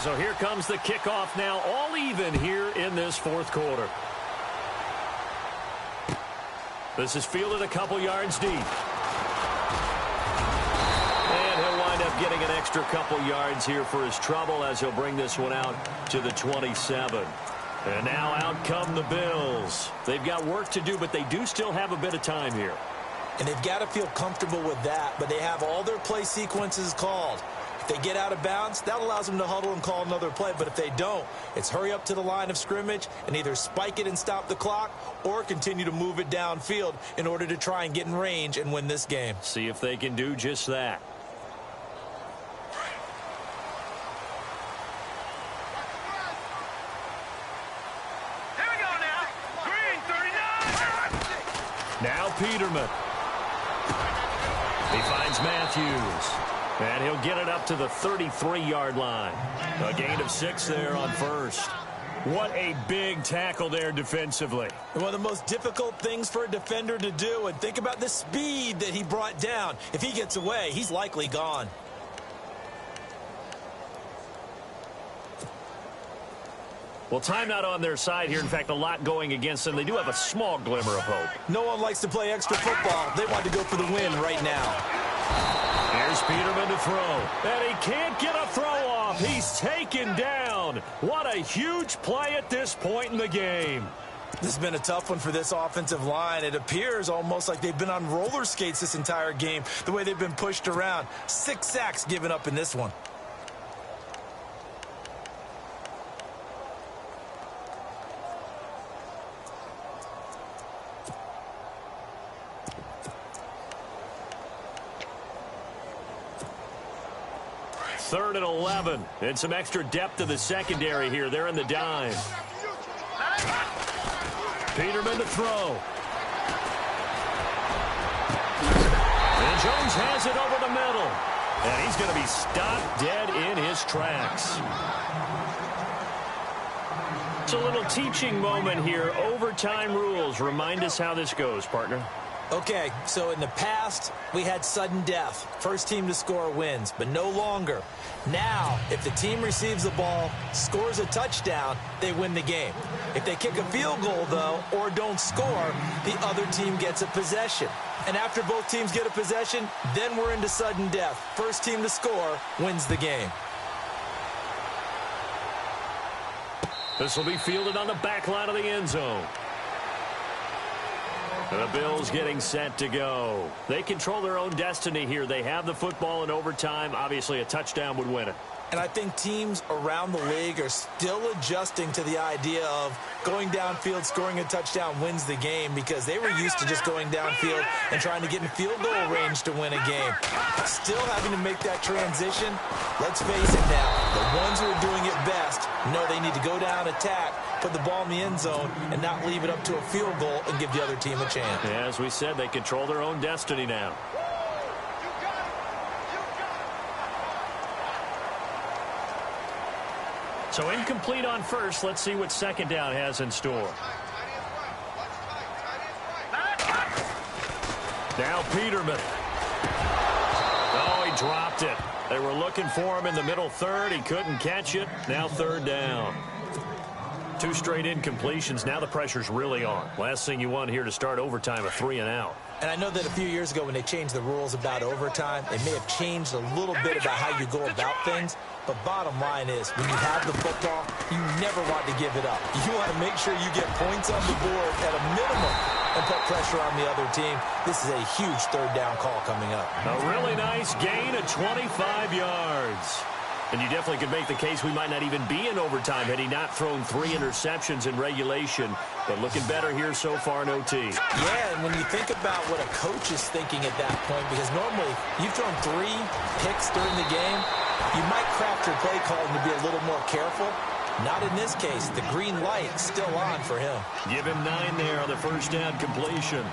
So here comes the kickoff now, all even here in this 4th quarter. This is fielded a couple yards deep. And he'll wind up getting an extra couple yards here for his trouble as he'll bring this one out to the 27. And now out come the Bills. They've got work to do, but they do still have a bit of time here. And they've got to feel comfortable with that, but they have all their play sequences called. If they get out of bounds, that allows them to huddle and call another play. But if they don't, it's hurry up to the line of scrimmage and either spike it and stop the clock or continue to move it downfield in order to try and get in range and win this game. See if they can do just that. Here we go now. Green, 39. Now Peterman. He finds Matthews. And he'll get it up to the 33-yard line. A gain of 6 there on 1st. What a big tackle there defensively. One of the most difficult things for a defender to do. And think about the speed that he brought down. If he gets away, he's likely gone. Well, time not on their side here. In fact, a lot going against them. They do have a small glimmer of hope. No one likes to play extra football. They want to go for the win right now. Here's Peterman to throw. And he can't get a throw off. He's taken down. What a huge play at this point in the game. This has been a tough one for this offensive line. It appears almost like they've been on roller skates this entire game, the way they've been pushed around. 6 sacks given up in this one. Third and 11. And some extra depth to the secondary here. They're in the dime. Peterman to throw. And Jones has it over the middle. And he's going to be stopped dead in his tracks. It's a little teaching moment here. Overtime rules. Remind us how this goes, partner. Okay, so in the past, we had sudden death. First team to score wins, but no longer. Now, if the team receives the ball, scores a touchdown, they win the game. If they kick a field goal, though, or don't score, the other team gets a possession. And after both teams get a possession, then we're into sudden death. First team to score wins the game. This will be fielded on the back line of the end zone. The Bills getting set to go. They control their own destiny here. They have the football in overtime. Obviously, a touchdown would win it. And I think teams around the league are still adjusting to the idea of going downfield, scoring a touchdown wins the game, because they were used to just going downfield and trying to get in field goal range to win a game. Still having to make that transition. Let's face it now, the ones who are doing it best know they need to go down, attack, put the ball in the end zone, and not leave it up to a field goal and give the other team a chance. Yeah, as we said, they control their own destiny now. So incomplete on first. Let's see what second down has in store. Now Peterman. Oh, he dropped it. They were looking for him in the middle third. He couldn't catch it. Now third down. 2 straight incompletions. Now the pressure's really on. Last thing you want here to start overtime, a 3 and out. And I know that a few years ago when they changed the rules about overtime, it may have changed a little bit about how you go about things. But bottom line is, when you have the football, you never want to give it up. You want to make sure you get points on the board at a minimum and put pressure on the other team. This is a huge third down call coming up. A really nice gain of 25 yards. And you definitely could make the case we might not even be in overtime had he not thrown 3 interceptions in regulation. But looking better here so far in OT. Yeah, and when you think about what a coach is thinking at that point, because normally you've thrown 3 picks during the game, you might craft your play calling to be a little more careful. Not in this case. The green light's still on for him. Give him 9 there on the first down completion.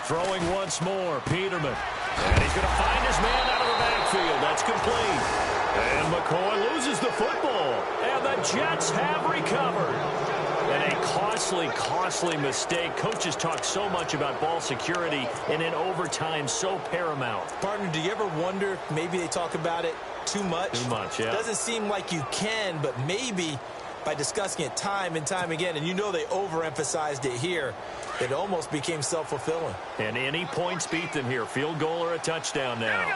Throwing once more, Peterman. And he's going to find his man out of the backfield. That's complete. And McCoy loses the football. And the Jets have recovered. And a costly mistake. Coaches talk so much about ball security, and in overtime, so paramount. Partner, do you ever wonder if maybe they talk about it too much? Too much, yeah. Doesn't seem like you can, but maybe by discussing it time and time again, and you know they overemphasized it here, it almost became self-fulfilling. And any points beat them here. Field goal or a touchdown now.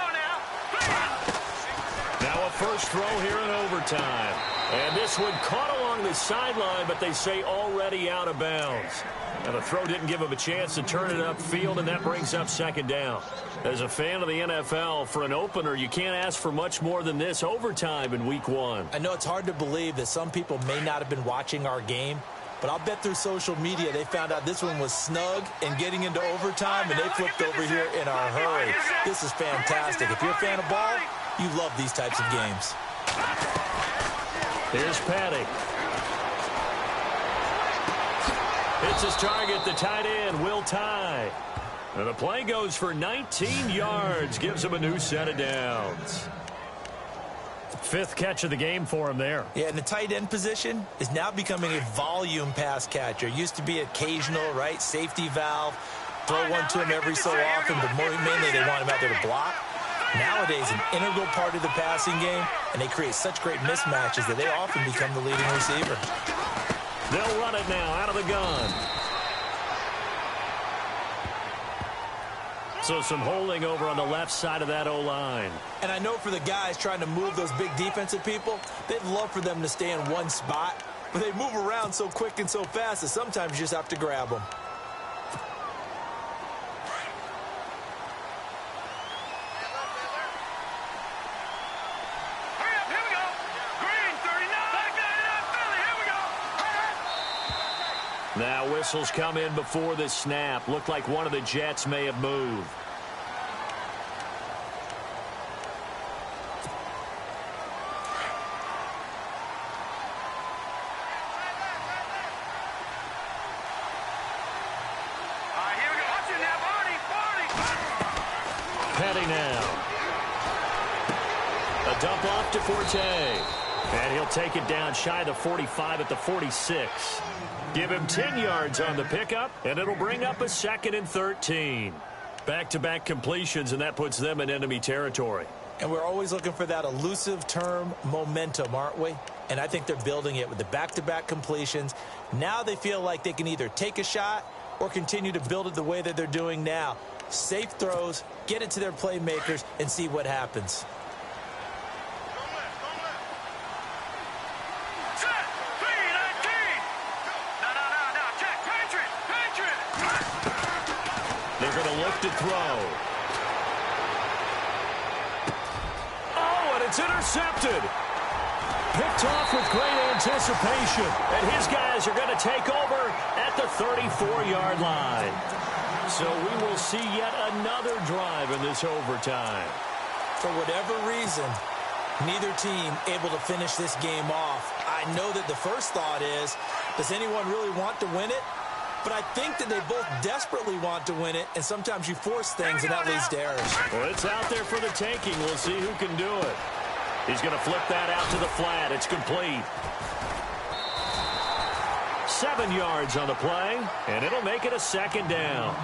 Now a first throw here in overtime. And this one caught along the sideline, but they say already out of bounds. And the throw didn't give him a chance to turn it upfield, and that brings up second down. As a fan of the NFL, for an opener, you can't ask for much more than this overtime in Week 1. I know it's hard to believe that some people may not have been watching our game, but I'll bet through social media they found out this one was snug and getting into overtime, and they flipped over here in a hurry. This is fantastic. If you're a fan of ball, you love these types of games. Here's Patty. Hits his target, the tight end, Will Tye. And the play goes for 19 yards, gives him a new set of downs. 5th catch of the game for him there. Yeah, and the tight end position is now becoming a volume pass catcher. Used to be occasional, right? Safety valve. Throw one to him every so often, but mainly they want him out there to block. Nowadays, an integral part of the passing game, and they create such great mismatches that they often become the leading receiver. They'll run it now out of the gun. So some holding over on the left side of that O-line. And I know for the guys trying to move those big defensive people, they'd love for them to stay in one spot, but they move around so quick and so fast that sometimes you just have to grab them. Now whistles come in before the snap. Looked like one of the Jets may have moved. Petty now. A dump off to Forte. And he'll take it down shy of the 45 at the 46. Give him 10 yards on the pickup, and it'll bring up a 2nd and 13. Back-to-back completions, and that puts them in enemy territory. And we're always looking for that elusive term, momentum, aren't we? And I think they're building it with the back-to-back completions. Now they feel like they can either take a shot or continue to build it the way that they're doing now. Safe throws, get it to their playmakers, and see what happens. To throw. Oh, and it's intercepted. Picked off with great anticipation. And his guys are going to take over at the 34-yard line. So we will see yet another drive in this overtime. For whatever reason, Neither team able to finish this game off. I know that the first thought is, does anyone really want to win it? But I think that they both desperately want to win it, and sometimes you force things, and that leads to errors. Well, it's out there for the taking. We'll see who can do it. He's going to flip that out to the flat. It's complete. 7 yards on the play, and it'll make it a second down.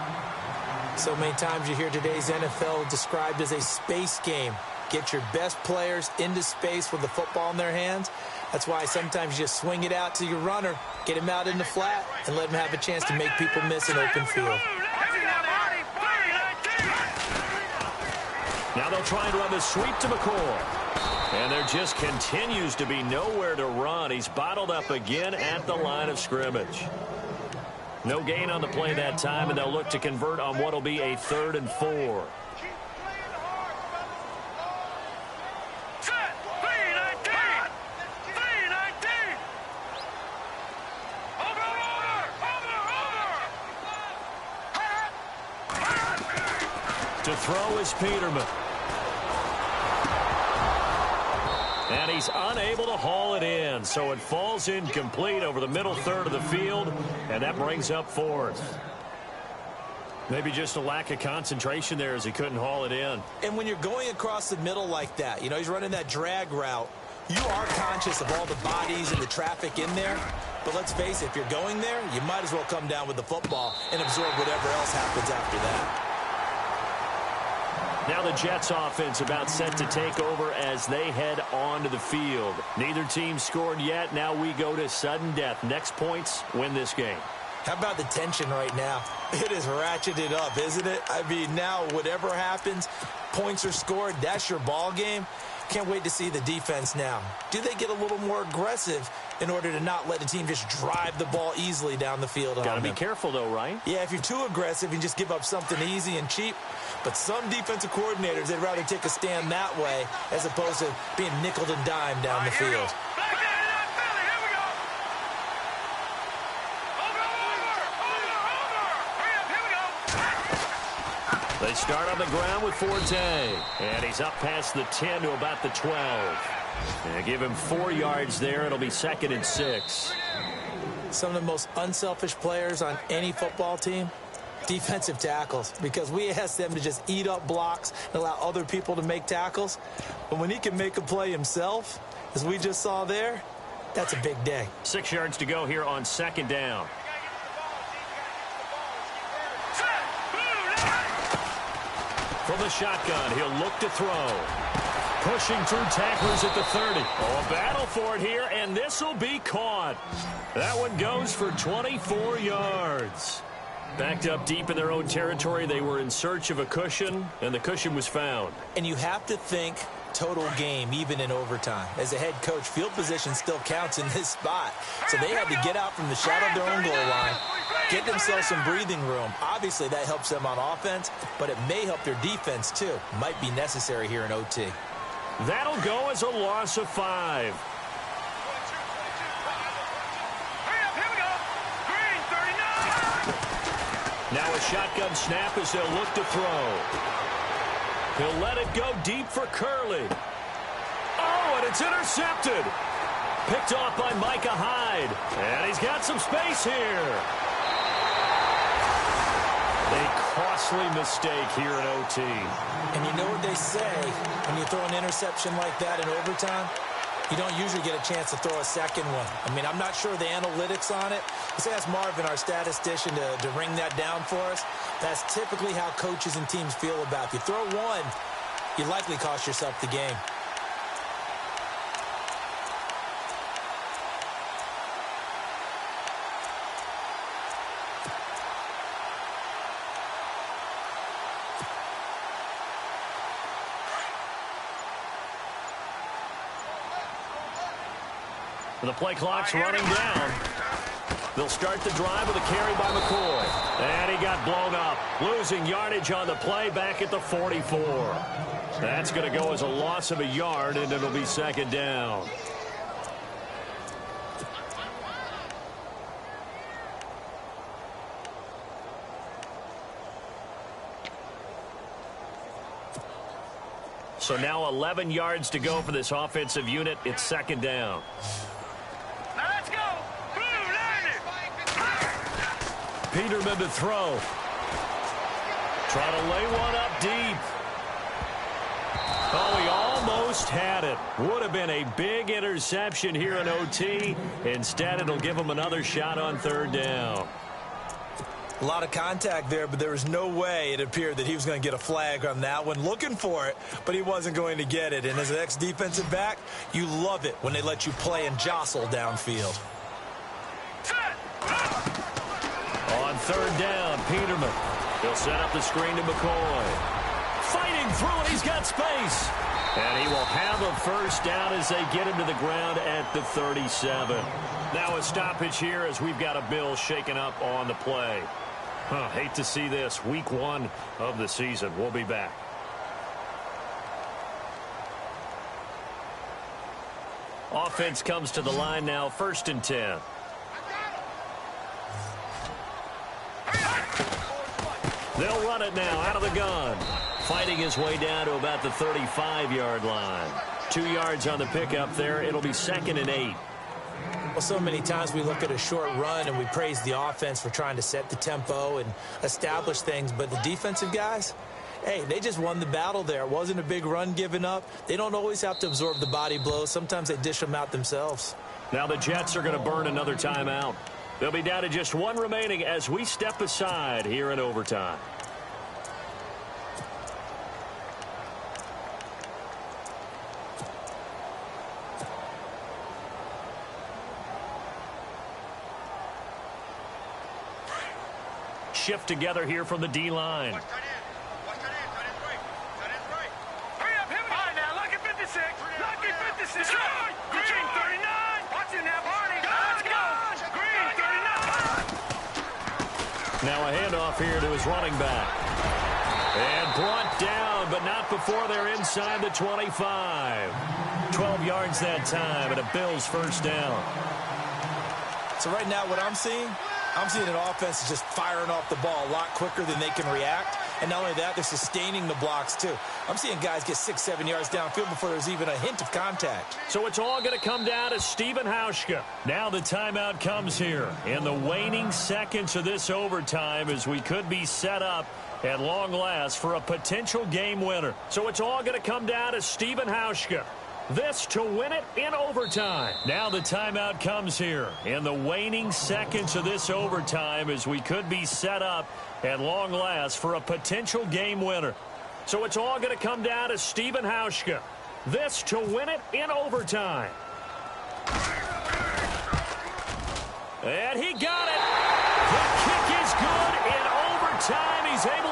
So many times you hear today's NFL described as a space game. Get your best players into space with the football in their hands. That's why sometimes you just swing it out to your runner, get him out in the flat, and let him have a chance to make people miss an open field. Now they'll try and run the sweep to McCoy. And there just continues to be nowhere to run. He's bottled up again at the line of scrimmage. No gain on the play that time, and they'll look to convert on what will be a 3rd and 4. To throw is Peterman. And he's unable to haul it in, so it falls incomplete over the middle third of the field, and that brings up 4th. Maybe just a lack of concentration there as he couldn't haul it in. And when you're going across the middle like that, you know, he's running that drag route, you are conscious of all the bodies and the traffic in there. But let's face it, if you're going there, you might as well come down with the football and absorb whatever else happens after that. Now the Jets offense about set to take over as they head onto the field. Neither team scored yet. Now we go to sudden death. Next points win this game. How about the tension right now? It is ratcheted up, isn't it? I mean, now whatever happens, points are scored, that's your ball game. Can't wait to see the defense now. Do they get a little more aggressive in order to not let the team just drive the ball easily down the field? Got to be careful, though, right? Yeah, if you're too aggressive and just give up something easy and cheap. But some defensive coordinators, they'd rather take a stand that way as opposed to being nickel and dime down the field. They start on the ground with Forte. And he's up past the 10 to about the 12. And give him 4 yards there. It'll be 2nd and 6. Some of the most unselfish players on any football team, defensive tackles, because we ask them to just eat up blocks and allow other people to make tackles. But when he can make a play himself, as we just saw there, that's a big day. 6 yards to go here on 2nd down. From the shotgun, he'll look to throw. Pushing through tacklers at the 30. Oh, a battle for it here, and this will be caught. That one goes for 24 yards. Backed up deep in their own territory, they were in search of a cushion, and the cushion was found. And you have to think total game, even in overtime. As a head coach, field position still counts in this spot. So they had to get out from the shadow of their own goal line, get themselves some breathing room. Obviously, that helps them on offense, but it may help their defense, too. Might be necessary here in OT. That'll go as a loss of 5. Now a shotgun snap as they'll look to throw. He'll let it go deep for Curley. Oh, and it's intercepted. Picked off by Micah Hyde. And he's got some space here. A costly mistake here in OT. And you know what they say, when you throw an interception like that in overtime, you don't usually get a chance to throw a second one. I mean, I'm not sure the analytics on it. Let's ask Marvin, our statistician, to ring that down for us. That's typically how coaches and teams feel about it. If you throw one, you likely cost yourself the game. The play clock's running down. They'll start the drive with a carry by McCoy. And he got blown up. Losing yardage on the play back at the 44. That's going to go as a loss of a yard, and it'll be 2nd down. So now 11 yards to go for this offensive unit. It's second down. Now let's go. Blue, line it. Peterman to throw. Try to lay one up deep. Oh, he almost had it. Would have been a big interception here in OT. Instead, it'll give him another shot on third down. A lot of contact there, but there was no way it appeared that he was going to get a flag on that one. Looking for it, but he wasn't going to get it. And as an ex-defensive back, you love it when they let you play and jostle downfield. On third down, Peterman. He'll set up the screen to McCoy. Fighting through it, he's got space. And he will have a first down as they get him to the ground at the 37. Now a stoppage here as we've got a Bill shaken up on the play. Hate to see this. Week 1 of the season. We'll be back. Offense comes to the line now, 1st and 10. They'll run it now out of the gun. Fighting his way down to about the 35-yard line. 2 yards on the pickup there. It'll be 2nd and 8. Well, so many times we look at a short run and we praise the offense for trying to set the tempo and establish things. But the defensive guys, hey, they just won the battle there. It wasn't a big run given up. They don't always have to absorb the body blows. Sometimes they dish them out themselves. Now the Jets are going to burn another timeout. They'll be down to just 1 remaining as we step aside here in overtime. Shift together here from the D-line. Hurry up, hit me. All right, now, lucky 56. Lucky 56. Green 39. Watch it now, Barney. Let's go. Green 39. Now a handoff here to his running back. And brought down, but not before they're inside the 25. 12 yards that time, and a Bills first down. So right now what I'm seeing an offense is just firing off the ball a lot quicker than they can react. And not only that, they're sustaining the blocks, too. I'm seeing guys get 6-7 yards downfield before there's even a hint of contact. So it's all going to come down to Stephen Hauschka. Now the timeout comes here in the waning seconds of this overtime as we could be set up at long last for a potential game winner. So it's all going to come down to Stephen Hauschka. This to win it in overtime. Now the timeout comes here in the waning seconds of this overtime as we could be set up at long last for a potential game winner. So it's all going to come down to Stephen Hauschka. This to win it in overtime. And he got it. The kick is good in overtime. He's able